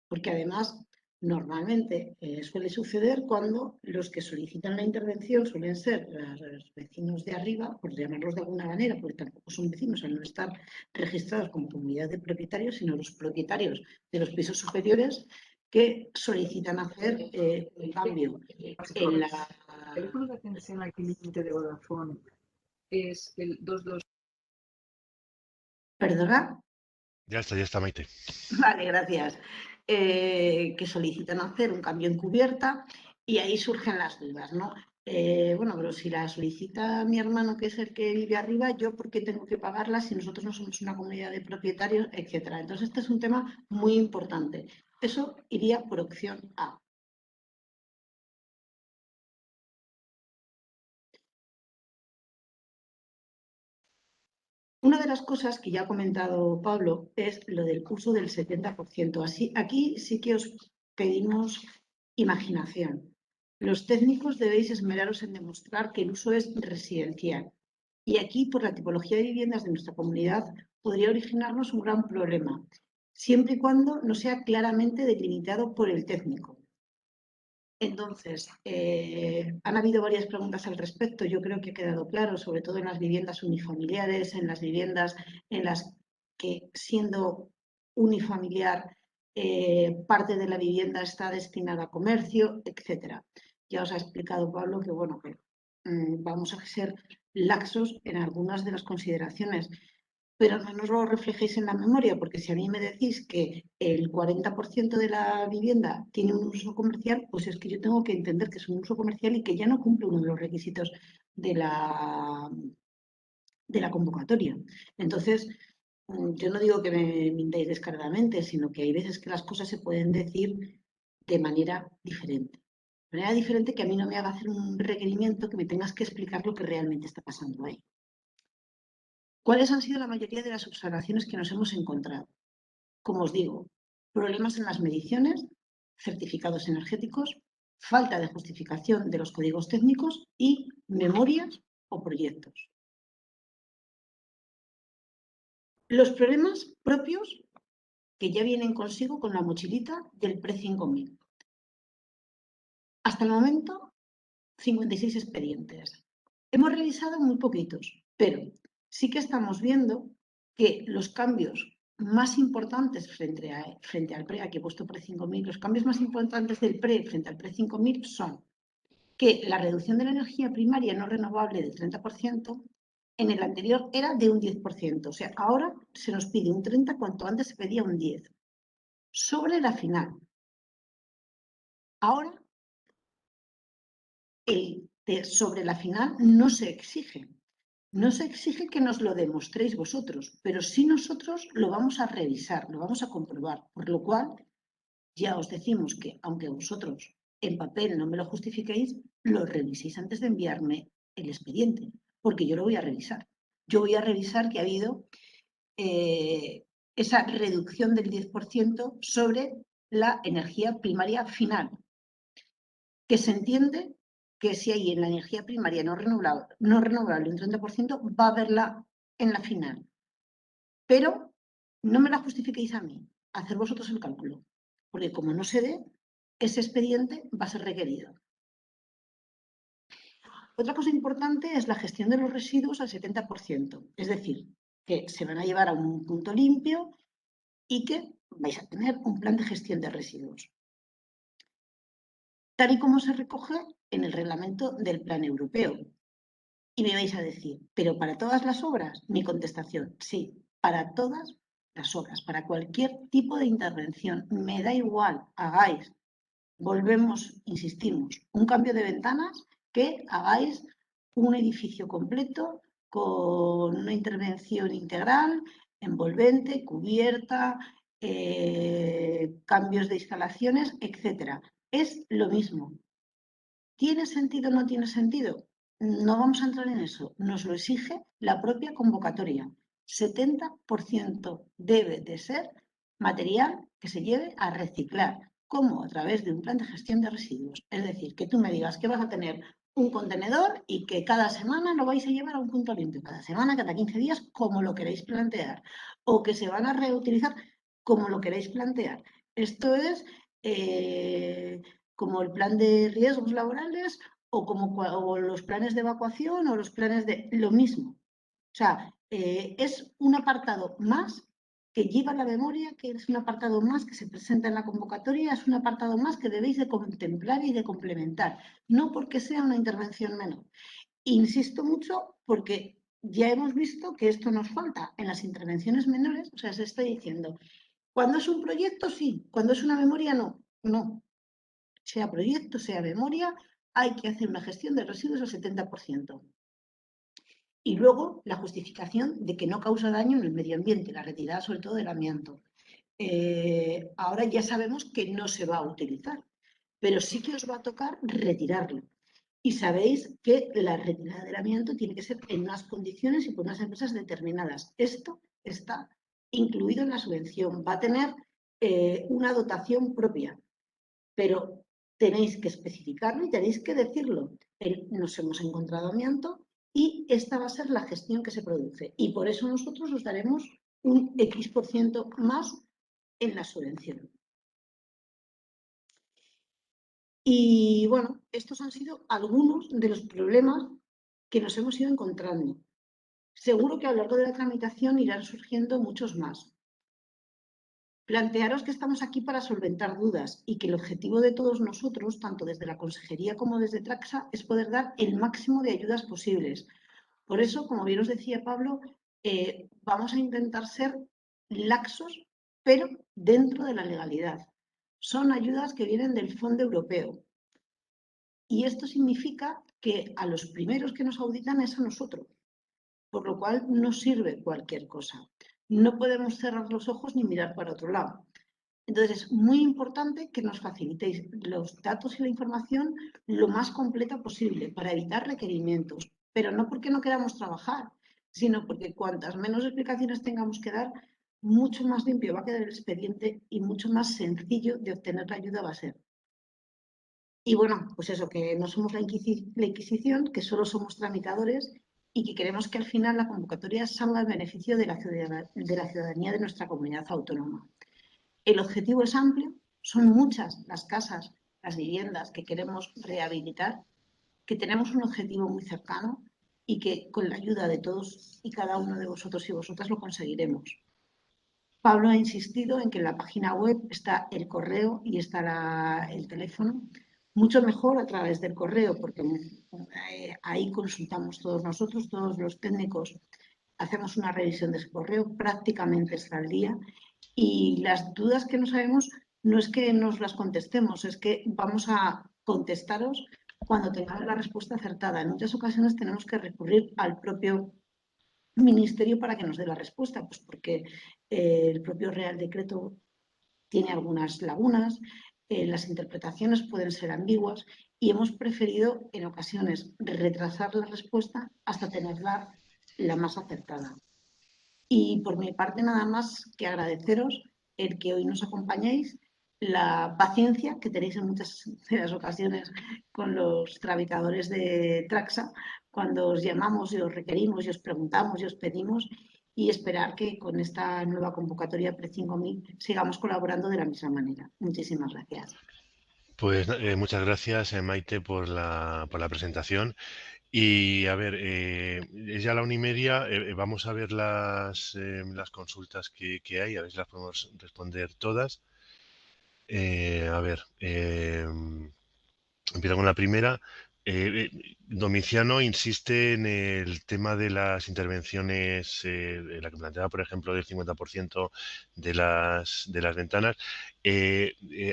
Porque además, normalmente suele suceder cuando los que solicitan la intervención suelen ser los vecinos de arriba, por llamarlos de alguna manera, porque tampoco son vecinos al no estar registrados como comunidad de propietarios, sino los propietarios de los pisos superiores que solicitan hacer un cambio en la... El teléfono de atención al cliente de Vodafone es el 22. ¿Perdona? Ya está, Maite. Vale, gracias. Que solicitan hacer un cambio en cubierta y ahí surgen las dudas, ¿no? Bueno, pero si la solicita mi hermano, que es el que vive arriba, ¿yo por qué tengo que pagarla si nosotros no somos una comunidad de propietarios, etcétera? Entonces, este es un tema muy importante. Eso iría por opción A. Una de las cosas que ya ha comentado Pablo es lo del uso del 70%. Así, aquí sí que os pedimos imaginación. Los técnicos debéis esmeraros en demostrar que el uso es residencial. Y aquí, por la tipología de viviendas de nuestra comunidad, podría originarnos un gran problema, siempre y cuando no sea claramente delimitado por el técnico. Entonces, han habido varias preguntas al respecto. Yo creo que ha quedado claro, sobre todo en las viviendas unifamiliares, en las viviendas en las que, siendo unifamiliar, parte de la vivienda está destinada a comercio, etcétera. Ya os ha explicado Pablo que, bueno, que vamos a ser laxos en algunas de las consideraciones, pero no nos lo reflejéis en la memoria, porque si a mí me decís que el 40% de la vivienda tiene un uso comercial, pues es que yo tengo que entender que es un uso comercial y que ya no cumple uno de los requisitos de la convocatoria. Entonces, yo no digo que me mintáis descaradamente, sino que hay veces que las cosas se pueden decir de manera diferente. De manera diferente que a mí no me haga hacer un requerimiento que me tengas que explicar lo que realmente está pasando ahí. ¿Cuáles han sido la mayoría de las observaciones que nos hemos encontrado? Como os digo, problemas en las mediciones, certificados energéticos, falta de justificación de los códigos técnicos y memorias o proyectos. Los problemas propios que ya vienen consigo con la mochilita del PRE 5000. Hasta el momento, 56 expedientes. Hemos realizado muy poquitos, pero sí que estamos viendo que los cambios más importantes frente al PRE, aquí he puesto PRE 5000, los cambios más importantes del PRE frente al PRE 5000 son que la reducción de la energía primaria no renovable del 30%, en el anterior era de un 10%, o sea, ahora se nos pide un 30% cuanto antes se pedía un 10%. Sobre la final, ahora sobre la final no se exige. No se exige que nos lo demostréis vosotros, pero sí nosotros lo vamos a revisar, lo vamos a comprobar, por lo cual ya os decimos que aunque vosotros en papel no me lo justifiquéis, lo reviséis antes de enviarme el expediente, porque yo lo voy a revisar. Yo voy a revisar que ha habido esa reducción del 10% sobre la energía primaria final, que se entiende que si hay en la energía primaria no renovable un 30%, va a haberla en la final. Pero no me la justifiquéis a mí, hacer vosotros el cálculo, porque como no se dé, ese expediente va a ser requerido. Otra cosa importante es la gestión de los residuos al 70%, es decir, que se van a llevar a un punto limpio y que vais a tener un plan de gestión de residuos, tal y como se recoge en el reglamento del plan europeo. Y me vais a decir, ¿pero para todas las obras? Mi contestación, sí, para todas las obras, para cualquier tipo de intervención. Me da igual, hagáis, volvemos, insistimos, un cambio de ventanas que hagáis un edificio completo con una intervención integral, envolvente, cubierta, cambios de instalaciones, etc. Es lo mismo. ¿Tiene sentido o no tiene sentido? No vamos a entrar en eso. Nos lo exige la propia convocatoria. 70% debe de ser material que se lleve a reciclar. ¿Cómo? A través de un plan de gestión de residuos. Es decir, que tú me digas que vas a tener un contenedor y que cada semana lo vais a llevar a un punto limpio. Cada semana, cada 15 días, como lo queréis plantear. O que se van a reutilizar como lo queréis plantear. Esto es como el plan de riesgos laborales o los planes de evacuación o los planes de lo mismo. O sea, es un apartado más que lleva la memoria, que es un apartado más que se presenta en la convocatoria, es un apartado más que debéis de contemplar y de complementar, no porque sea una intervención menor. Insisto mucho porque ya hemos visto que esto nos falta en las intervenciones menores, o sea, se está diciendo, cuando es un proyecto sí, cuando es una memoria no, no. Sea proyecto, sea memoria, hay que hacer una gestión de residuos al 70%. Y luego la justificación de que no causa daño en el medio ambiente, la retirada sobre todo del amianto. Ahora ya sabemos que no se va a utilizar, pero sí que os va a tocar retirarlo. Y sabéis que la retirada del amianto tiene que ser en unas condiciones y por unas empresas determinadas. Esto está incluido en la subvención, va a tener una dotación propia, pero tenéis que especificarlo y tenéis que decirlo. Nos hemos encontrado amianto y esta va a ser la gestión que se produce. Y por eso nosotros os daremos un X% más en la subvención. Y bueno, estos han sido algunos de los problemas que nos hemos ido encontrando. Seguro que a lo largo de la tramitación irán surgiendo muchos más. Plantearos que estamos aquí para solventar dudas y que el objetivo de todos nosotros, tanto desde la Consejería como desde Traxa, es poder dar el máximo de ayudas posibles. Por eso, como bien os decía Pablo, vamos a intentar ser laxos, pero dentro de la legalidad. Son ayudas que vienen del Fondo Europeo. Y esto significa que a los primeros que nos auditan es a nosotros, por lo cual no sirve cualquier cosa. No podemos cerrar los ojos ni mirar para otro lado. Entonces, es muy importante que nos facilitéis los datos y la información lo más completa posible para evitar requerimientos, pero no porque no queramos trabajar, sino porque cuantas menos explicaciones tengamos que dar, mucho más limpio va a quedar el expediente y mucho más sencillo de obtener la ayuda va a ser. Y bueno, pues eso, que no somos la Inquisición, que solo somos tramitadores y que queremos que al final la convocatoria salga al beneficio de la ciudadanía de nuestra comunidad autónoma. El objetivo es amplio, son muchas las casas, las viviendas que queremos rehabilitar, que tenemos un objetivo muy cercano y que con la ayuda de todos y cada uno de vosotros y vosotras lo conseguiremos. Pablo ha insistido en que en la página web está el correo y está el teléfono. Mucho mejor a través del correo, porque ahí consultamos todos nosotros, todos los técnicos, hacemos una revisión de ese correo, prácticamente está al día. Y las dudas que no sabemos no es que nos las contestemos, es que vamos a contestaros cuando tengamos la respuesta acertada. En muchas ocasiones tenemos que recurrir al propio Ministerio para que nos dé la respuesta, pues porque el propio Real Decreto tiene algunas lagunas, las interpretaciones pueden ser ambiguas y hemos preferido en ocasiones retrasar la respuesta hasta tenerla la más acertada. Y por mi parte nada más que agradeceros el que hoy nos acompañéis la paciencia que tenéis en muchas de las ocasiones con los tramitadores de Traxa, cuando os llamamos y os requerimos y os preguntamos y os pedimos, y esperar que con esta nueva convocatoria Pre-5000 sigamos colaborando de la misma manera. Muchísimas gracias. Pues muchas gracias, Maite, por la presentación. Y a ver, es ya la 1:30, vamos a ver las consultas que hay, a ver si las podemos responder todas. A ver, empiezo con la primera. Domiciano insiste en el tema de las intervenciones, la que planteaba, por ejemplo, del 50% de las ventanas.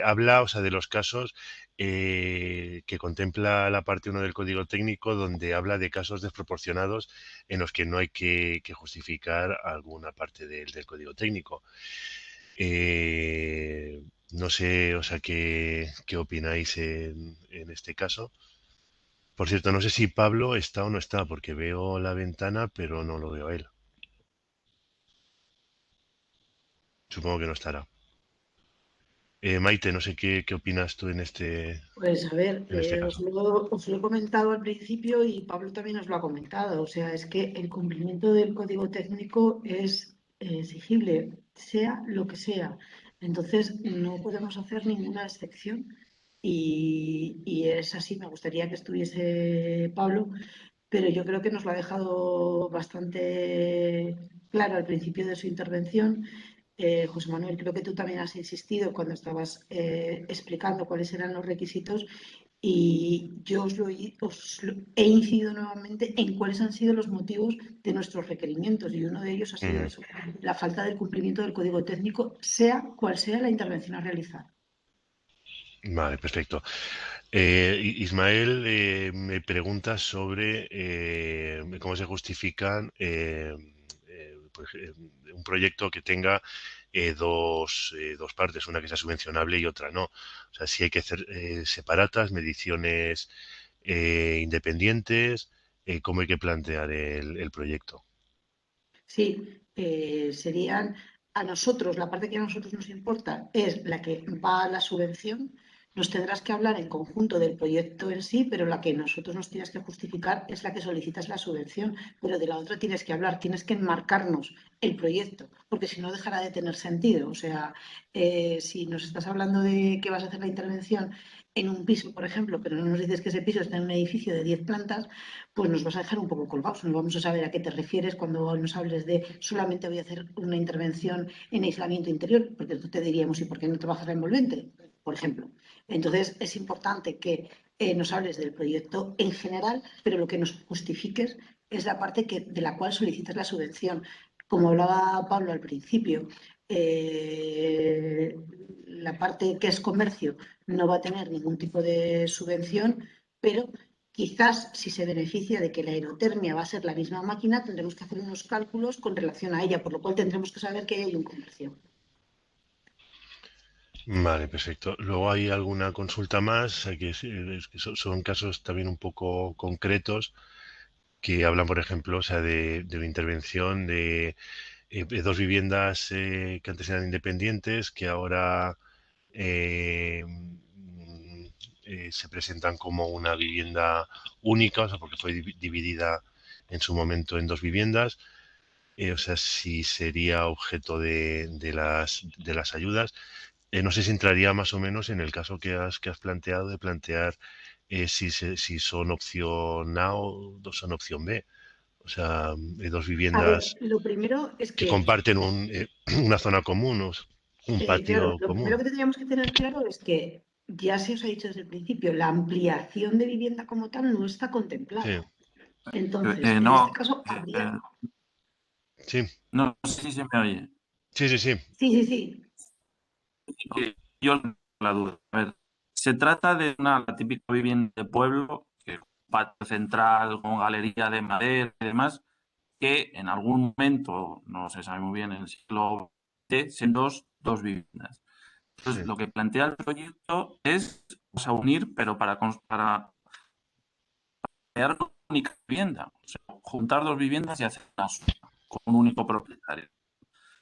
Habla, o sea, de los casos que contempla la parte 1 del Código Técnico, donde habla de casos desproporcionados en los que no hay que justificar alguna parte del Código Técnico. No sé, o sea, qué opináis en este caso. Por cierto, no sé si Pablo está o no está, porque veo la ventana, pero no lo veo a él. Supongo que no estará. Maite, no sé qué opinas tú Pues a ver, en este os caso. lo he comentado al principio y Pablo también os lo ha comentado. O sea, es que el cumplimiento del código técnico es exigible, sea lo que sea. Entonces, no podemos hacer ninguna excepción. Y es así, me gustaría que estuviese Pablo, pero yo creo que nos lo ha dejado bastante claro al principio de su intervención. José Manuel, creo que tú también has insistido cuando estabas explicando cuáles eran los requisitos y yo he incidido nuevamente en cuáles han sido los motivos de nuestros requerimientos y uno de ellos ha sido Ujú. eso, la falta del cumplimiento del código técnico, sea cual sea la intervención a realizar. Vale, perfecto. Ismael me pregunta sobre cómo se justifican un proyecto que tenga dos partes, una que sea subvencionable y otra no. O sea, si hay que hacer separatas, mediciones independientes, cómo hay que plantear el proyecto. Sí, serían a nosotros, la parte que a nosotros nos importa es la que va a la subvención. Nos tendrás que hablar en conjunto del proyecto en sí, pero la que nosotros nos tienes que justificar es la que solicitas la subvención. Pero de la otra tienes que hablar, tienes que enmarcarnos el proyecto, porque si no dejará de tener sentido. O sea, si nos estás hablando de que vas a hacer la intervención en un piso, por ejemplo, pero no nos dices que ese piso está en un edificio de 10 plantas, pues nos vas a dejar un poco colgados. No vamos a saber a qué te refieres cuando nos hables de solamente voy a hacer una intervención en aislamiento interior, porque entonces te diríamos, ¿y por qué no trabajas la envolvente? Por ejemplo. Entonces es importante que nos hables del proyecto en general, pero lo que nos justifiques es la parte de la cual solicitas la subvención. Como hablaba Pablo al principio, la parte que es comercio no va a tener ningún tipo de subvención, pero quizás si se beneficia de que la aerotermia va a ser la misma máquina, tendremos que hacer unos cálculos con relación a ella, por lo cual tendremos que saber que hay un comercio. Vale, perfecto. Luego hay alguna consulta más, es que son casos también un poco concretos que hablan, por ejemplo, o sea, de una intervención de dos viviendas que antes eran independientes, que ahora se presentan como una vivienda única, o sea, porque fue dividida en su momento en dos viviendas. O sea, si sería objeto de las ayudas. No sé si entraría más o menos en el caso que has planteado de plantear si son opción A o son opción B. O sea, dos A ver, viviendas lo primero es que que, comparten una zona común, un claro, patio lo primero común. que tendríamos que tener claro es que ya se os ha dicho desde el principio, la ampliación de vivienda como tal no está Sí, contemplada. Entonces, en este No, caso, habría... sí, no sé si se me oye. sí, sí, sí. Sí, sí, sí. Que yo la duda. A ver, se trata de la típica vivienda de pueblo, que es un patio central con galería de madera y demás, que en algún momento, no se sabe muy bien, en el siglo XX, son dos viviendas. Sí. Entonces, lo que plantea el proyecto es unir, pero para crear una única vivienda. O sea, juntar dos viviendas y hacer una sola, con un único propietario.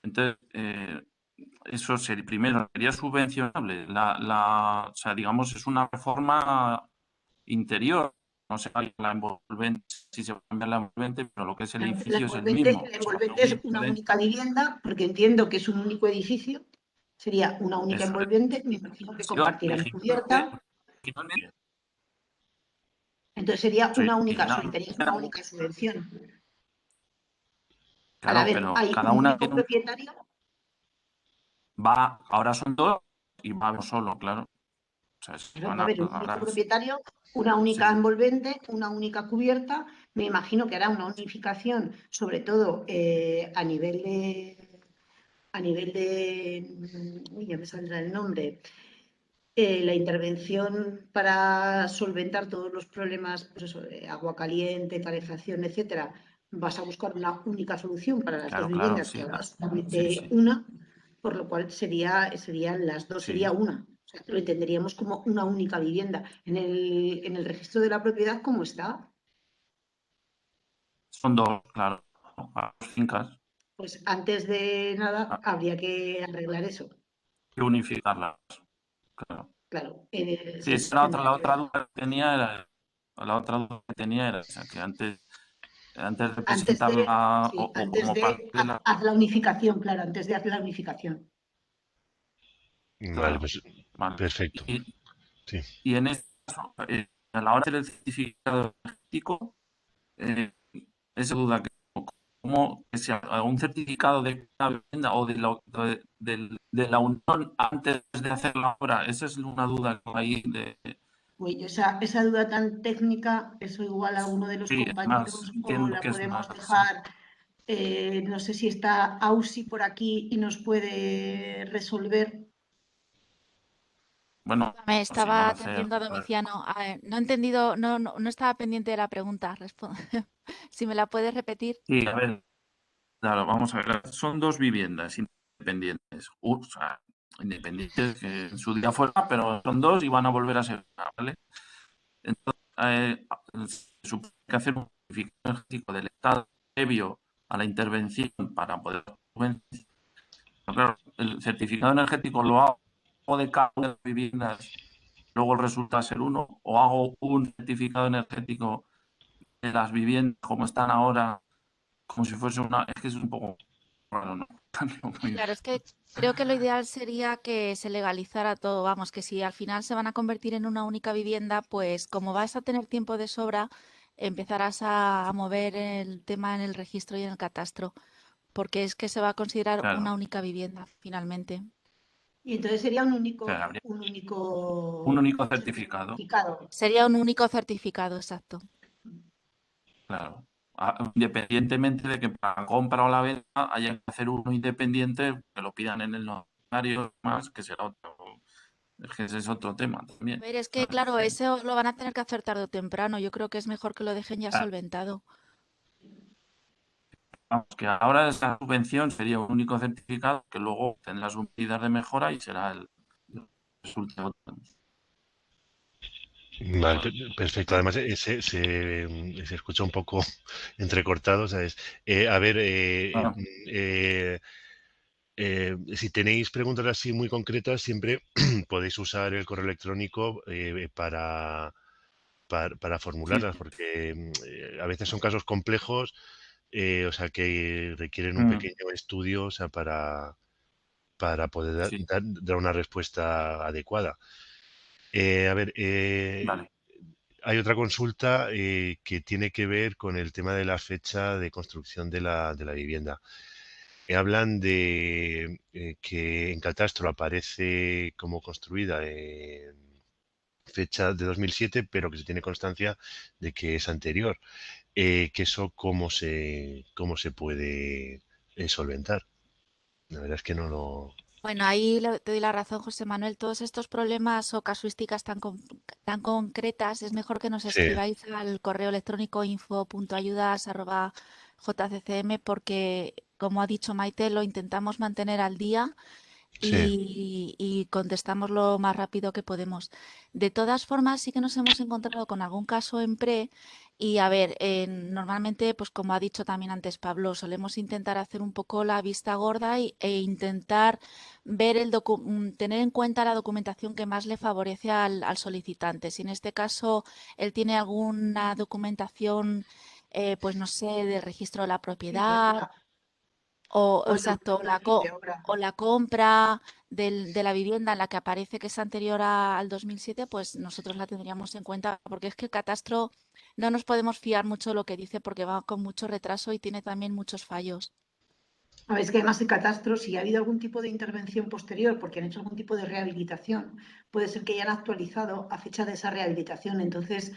Entonces, eso sería, primero, sería subvencionable. O sea, digamos, es una reforma interior. No se cambia la envolvente, si se va a cambiar la envolvente, pero lo que es el edificio es el mismo. La O sea, envolvente lo es único una de- única vivienda, porque entiendo que es un único edificio, sería una única eso es. envolvente, me imagino que compartirán cubierta, entonces sería Sí, una única, original. tenéis una única subvención. Al Claro, haber, pero hay cada un una único tiene propietario, ahora son dos y va uno solo, claro. O sea, va a haber un único ahora propietario, una única sí, envolvente, una única cubierta, me imagino que hará una unificación, sobre todo a nivel de, uy, ya me saldrá el nombre, la intervención para solventar todos los problemas, pues eso, de agua caliente, calefacción, etcétera, vas a buscar una única solución para las dos claro, viviendas, que sí, ahora es sí, solamente sí, una, por lo cual serían las dos, sería sí. una. O sea, lo entenderíamos como una única vivienda. En el registro de la propiedad, ¿cómo está? Son dos, claro, a las fincas, Pues antes de nada hay habría que arreglar eso. que unificarlas, claro. Claro, Sí, esa era la otra duda que tenía era, la otra duda que tenía era esa, que antes de presentarla o antes como parte de de la, haz la unificación, claro, antes de hacer la unificación. Vale, claro, pues vale. perfecto. Sí. Y en este caso, a la hora de hacer el certificado energético, esa duda que tengo, ¿cómo que sea un certificado de la vivienda o de la unión antes de hacer la obra? Esa es una duda que hay de... Pues esa duda tan técnica, eso igual a alguno de los Sí, además compañeros o entiendo la que es podemos más... dejar, no sé si está Ausi por aquí y nos puede resolver. Bueno, Me si no estaba va a hacer... atendiendo a Domiciano. No he entendido, no estaba pendiente de la pregunta. Si me la puedes repetir. Sí, a ver, claro, vamos a ver. Son dos viviendas independientes. O sea, independientes que en su día fuera, pero son dos y van a volver a ser una, ¿vale? Entonces, se supone que hacer un certificado energético del Estado previo a la intervención para poder... Claro, el certificado energético lo hago de cada una de las viviendas, luego resulta ser uno, o hago un certificado energético de las viviendas como están ahora, como si fuese una... Es que es un poco raro, ¿no? Claro, es que creo que lo ideal sería que se legalizara todo. Vamos, que si al final se van a convertir en una única vivienda, pues como vas a tener tiempo de sobra, empezarás a mover el tema en el registro y en el catastro, porque es que se va a considerar Claro, una única vivienda finalmente. Y entonces sería un o sea, habría un único único certificado, certificado. Sería un único certificado, exacto. claro. Independientemente de que para la compra o la venta haya que hacer uno independiente, que lo pidan en el notario, más que será otro. Es que ese es otro tema A también. ver, es que claro, eso lo van a tener que hacer tarde o temprano. Yo creo que es mejor que lo dejen ya Ah, solventado. vamos, que ahora esa subvención sería un único certificado que luego tendrá sus medidas de mejora y será el resultado. Vale, perfecto. Además, se escucha un poco entrecortado, ¿sabes? A ver, Ah, si tenéis preguntas así muy concretas, siempre podéis usar el correo electrónico para sí, formularlas, porque a veces son casos complejos, o sea, que requieren un mm, pequeño estudio, o sea, para poder sí, dar una respuesta adecuada. A ver, vale. hay otra consulta que tiene que ver con el tema de la fecha de construcción de la vivienda. Hablan de que en catastro aparece como construida en fecha de 2007, pero que se tiene constancia de que es anterior. Que eso cómo se puede solventar. La verdad es que no lo... Bueno, ahí te doy la razón, José Manuel. Todos estos problemas o casuísticas tan concretas, es mejor que nos Sí, escribáis al correo electrónico info.ayudas@jccm porque, como ha dicho Maite, lo intentamos mantener al día y contestamos lo más rápido que podemos. De todas formas, sí que nos hemos encontrado con algún caso en pre y a ver, normalmente, pues como ha dicho también antes Pablo, solemos intentar hacer un poco la vista gorda e intentar ver tener en cuenta la documentación que más le favorece al solicitante. Si en este caso él tiene alguna documentación, pues no sé, de registro de la Sí, de propiedad obra. o O el exacto, documento de obra. o la compra de la vivienda en la que aparece que es anterior al 2007, pues nosotros la tendríamos en cuenta, porque es que el catastro no nos podemos fiar mucho de lo que dice porque va con mucho retraso y tiene también muchos fallos. A ver, es que además el catastro, si ha habido algún tipo de intervención posterior, porque han hecho algún tipo de rehabilitación, puede ser que hayan actualizado a fecha de esa rehabilitación. Entonces,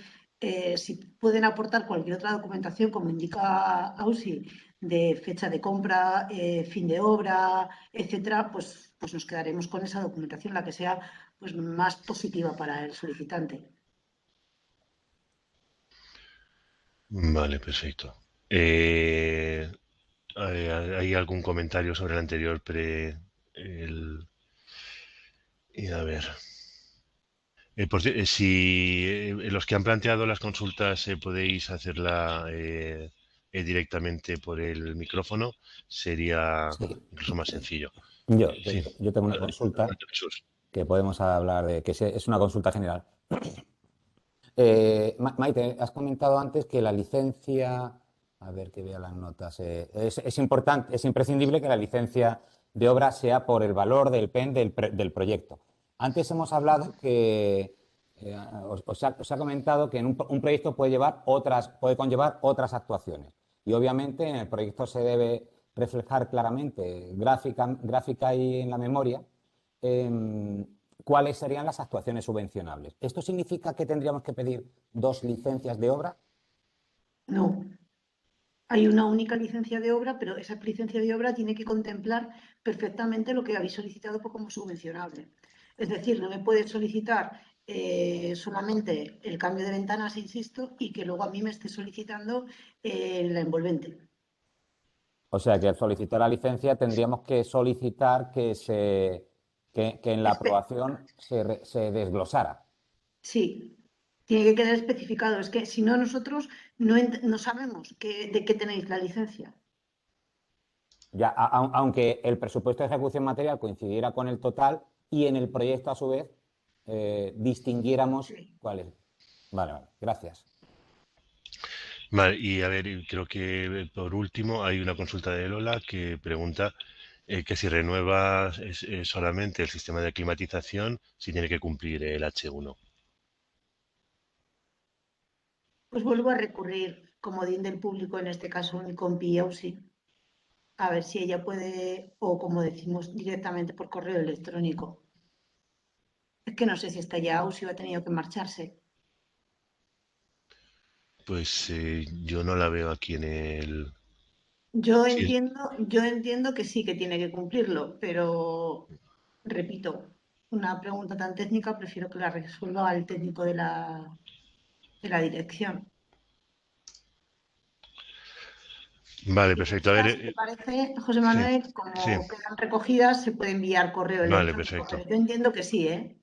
si pueden aportar cualquier otra documentación, como indica AUSI, de fecha de compra, fin de obra, etcétera, pues nos quedaremos con esa documentación, la que sea pues, más positiva para el solicitante. Vale, perfecto. ¿Hay algún comentario sobre el anterior y a ver. Si los que han planteado las consultas podéis hacerla directamente por el micrófono, sería Sí. incluso más sencillo. Yo, Sí, yo tengo una adelante, consulta Jesús. que podemos hablar de, es una consulta general. Maite, has comentado antes que la licencia, a ver que vea las notas, es importante, es imprescindible que la licencia de obra sea por el valor del PEN del proyecto. Antes hemos hablado que, os ha comentado que en un proyecto puede conllevar otras actuaciones. Y obviamente en el proyecto se debe reflejar claramente, gráfica y en la memoria, cuáles serían las actuaciones subvencionables. ¿Esto significa que tendríamos que pedir 2 licencias de obra? No. Hay una única licencia de obra, pero esa licencia de obra tiene que contemplar perfectamente lo que habéis solicitado como subvencionable. Es decir, no me puedes solicitar solamente el cambio de ventanas, insisto, y que luego a mí me esté solicitando la envolvente. O sea que al solicitar la licencia tendríamos que solicitar que en la aprobación se desglosara. Sí, tiene que quedar especificado. Es que si no, nosotros no sabemos de qué tenéis la licencia. Ya, aunque el presupuesto de ejecución material coincidiera con el total y en el proyecto a su vez distinguiéramos Sí. cuál es. Vale, gracias. Vale, y a ver, creo que por último hay una consulta de Lola que pregunta que si renueva solamente el sistema de climatización, si tiene que cumplir el H1. Pues vuelvo a recurrir, comodín del público, en este caso mi compi Ausi, a ver si ella puede, o como decimos, directamente por correo electrónico. Es que no sé si está ya Ausi o ha tenido que marcharse. Pues yo no la veo aquí en el... Sí, Yo entiendo que sí que tiene que cumplirlo, pero repito, una pregunta tan técnica prefiero que la resuelva el técnico de la dirección. vale, Y perfecto. A ver, si te parece, José sí, Manuel, sí, como quedan recogidas, se puede enviar correo vale, electrónico, pero perfecto. yo entiendo que sí, ¿eh?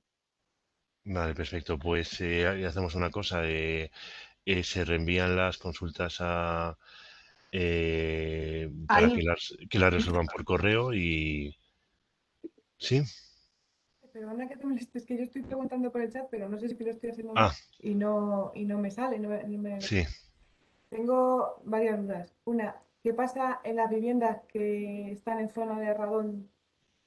Vale, perfecto. Pues hacemos una cosa. Se reenvían las consultas para Ahí, que las resuelvan por correo y... Sí. Perdona que te molestes, que yo estoy preguntando por el chat, pero no sé si lo estoy haciendo mal Ah, y no me sale. No me... sí. Tengo varias dudas. Una, ¿qué pasa en las viviendas que están en zona de radón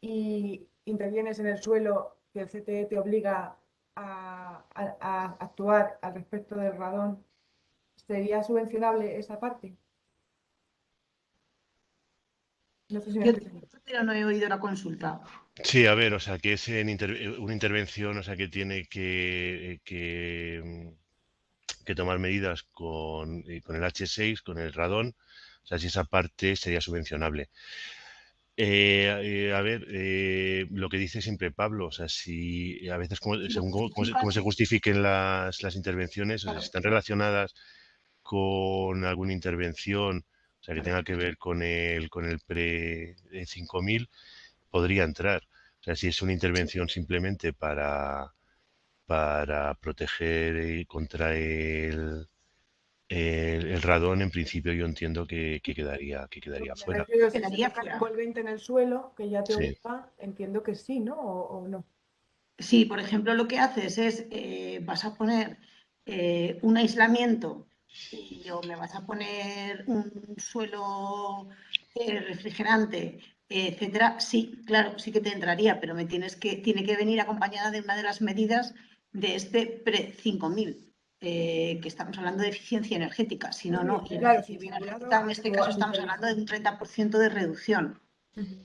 y intervienes en el suelo que el CTE te obliga a actuar al respecto del radón? ¿Sería subvencionable esa parte? No sé si me Yo explico. pero no he oído la consulta. Sí, a ver, o sea, que es una intervención, o sea, que tiene que tomar medidas con el H6, con el radón, o sea, si esa parte sería subvencionable. A ver, lo que dice siempre Pablo, o sea, si a veces, Si lo según cómo se justificas, justifiquen las intervenciones, o sea, si claro. están relacionadas con alguna intervención, o sea, que tenga que ver con el pre 5000, podría entrar. O sea, si es una intervención simplemente para proteger contra el radón, en principio yo entiendo que quedaría Me fuera. refiero, si se Quedaría deja el fuera. envolvente en el suelo, que ya te Sí. ocupa, entiendo que sí, ¿no? ¿O no? Sí, por ejemplo, lo que haces es, vas a poner un aislamiento o me vas a poner un suelo refrigerante, etcétera. Sí, claro, sí que te entraría, pero tiene que venir acompañada de una de las medidas de este pre-5000, que estamos hablando de eficiencia energética. Si no, no. Y la Claro, sin eficiencia simulado energética, en este caso, o estamos hablando de un 30% de reducción. Ujú.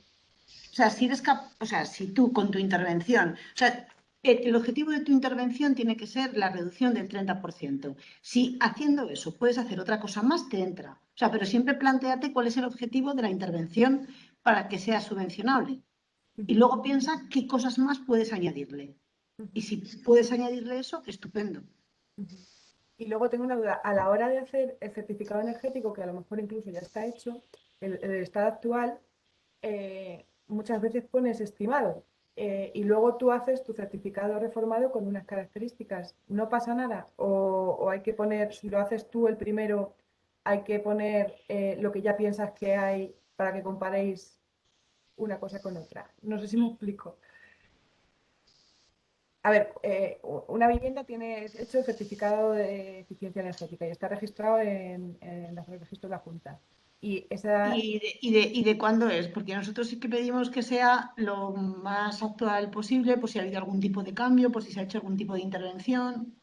O sea, si tú con tu intervención, o sea, el objetivo de tu intervención tiene que ser la reducción del 30%. Si haciendo eso puedes hacer otra cosa más, te entra. O sea, pero siempre plantéate cuál es el objetivo de la intervención para que sea subvencionable. Y luego piensa qué cosas más puedes añadirle. Y si puedes añadirle eso, estupendo. Y luego tengo una duda, a la hora de hacer el certificado energético, que a lo mejor incluso ya está hecho, el estado actual, muchas veces pones estimado y luego tú haces tu certificado reformado con unas características. ¿No pasa nada? O hay que poner, si lo haces tú el primero, hay que poner lo que ya piensas que hay para que comparéis una cosa con otra? No sé si me explico. A ver, una vivienda tiene hecho el certificado de eficiencia energética y está registrado en el registro de la Junta. Y esa, ¿Y de cuándo es? Porque nosotros sí que pedimos que sea lo más actual posible, por si ha habido algún tipo de cambio, por si se ha hecho algún tipo de intervención.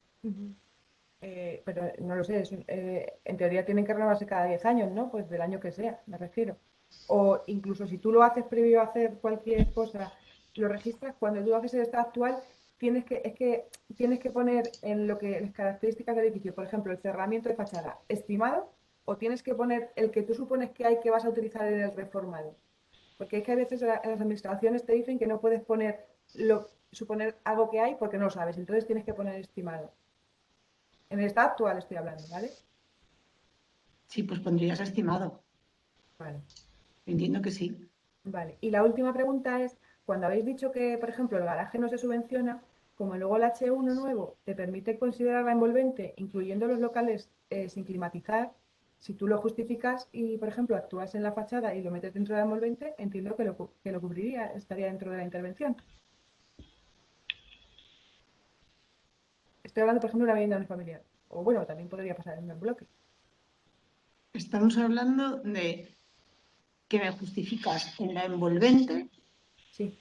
pero no lo sé, en teoría tienen que renovarse cada 10 años, ¿no? Pues del año que sea, me refiero. O incluso si tú lo haces previo a hacer cualquier cosa, lo registras, cuando tú haces el estado actual, tienes que poner en lo que las características del edificio, por ejemplo, el cerramiento de fachada, estimado, o tienes que poner el que tú supones que hay que vas a utilizar en el reformado. Porque es que a veces las administraciones te dicen que no puedes suponer algo que hay porque no lo sabes, entonces tienes que poner estimado. En el estado actual estoy hablando, ¿vale? Sí, pues pondrías estimado. Vale. Entiendo que sí. Vale. Y la última pregunta es, cuando habéis dicho que, por ejemplo, el garaje no se subvenciona, como luego el H1 nuevo te permite considerar la envolvente, incluyendo los locales sin climatizar, si tú lo justificas y, por ejemplo, actúas en la fachada y lo metes dentro de la envolvente, entiendo que lo cubriría, estaría dentro de la intervención. Estoy hablando, por ejemplo, de una vivienda unifamiliar. O bueno, también podría pasar en un bloque. Estamos hablando de que me justificas en la envolvente. Sí.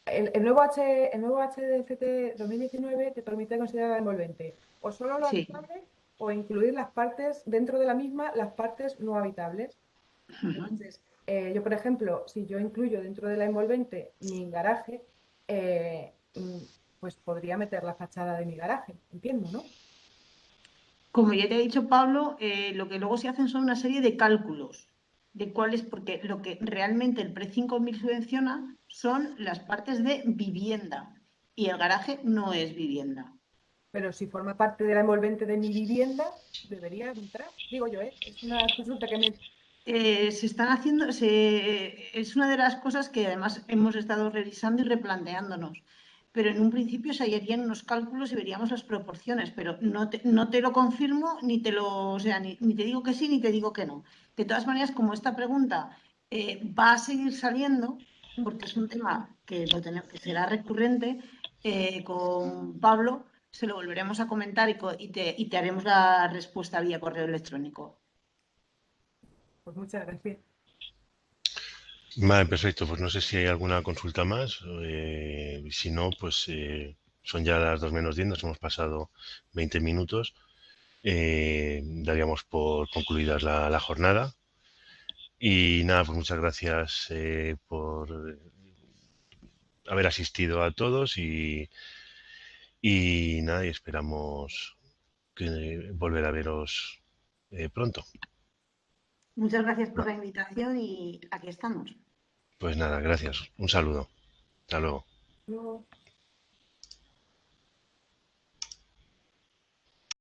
El nuevo HDCT 2019 te permite considerar la envolvente o solo lo Sí. habitable o incluir las partes dentro de la misma, las partes no habitables. Entonces, yo, por ejemplo, si yo incluyo dentro de la envolvente mi garaje, pues podría meter la fachada de mi garaje, entiendo, ¿no? Como ya te ha dicho Pablo, lo que luego se hacen son una serie de cálculos de cuáles, porque lo que realmente el pre-5000 subvenciona son las partes de vivienda y el garaje no es vivienda. Pero si forma parte de la envolvente de mi vivienda, debería entrar, digo yo, ¿eh? Es una consulta que me... Se están haciendo, es una de las cosas que además hemos estado revisando y replanteándonos. Pero en un principio se harían unos cálculos y veríamos las proporciones, pero no te lo confirmo, o sea, ni te digo que sí, ni te digo que no. De todas maneras, como esta pregunta va a seguir saliendo, porque es un tema que será recurrente, con Pablo se lo volveremos a comentar y te haremos la respuesta vía correo electrónico. Pues muchas gracias. Vale, perfecto. Pues no sé si hay alguna consulta más. Si no, pues son ya las 2 menos 10, nos hemos pasado 20 minutos. Daríamos por concluida la jornada. Y nada, pues muchas gracias por haber asistido a todos y nada, y esperamos volver a veros pronto. Muchas gracias por la invitación y aquí estamos. Pues nada, gracias. Un saludo. Hasta luego. No.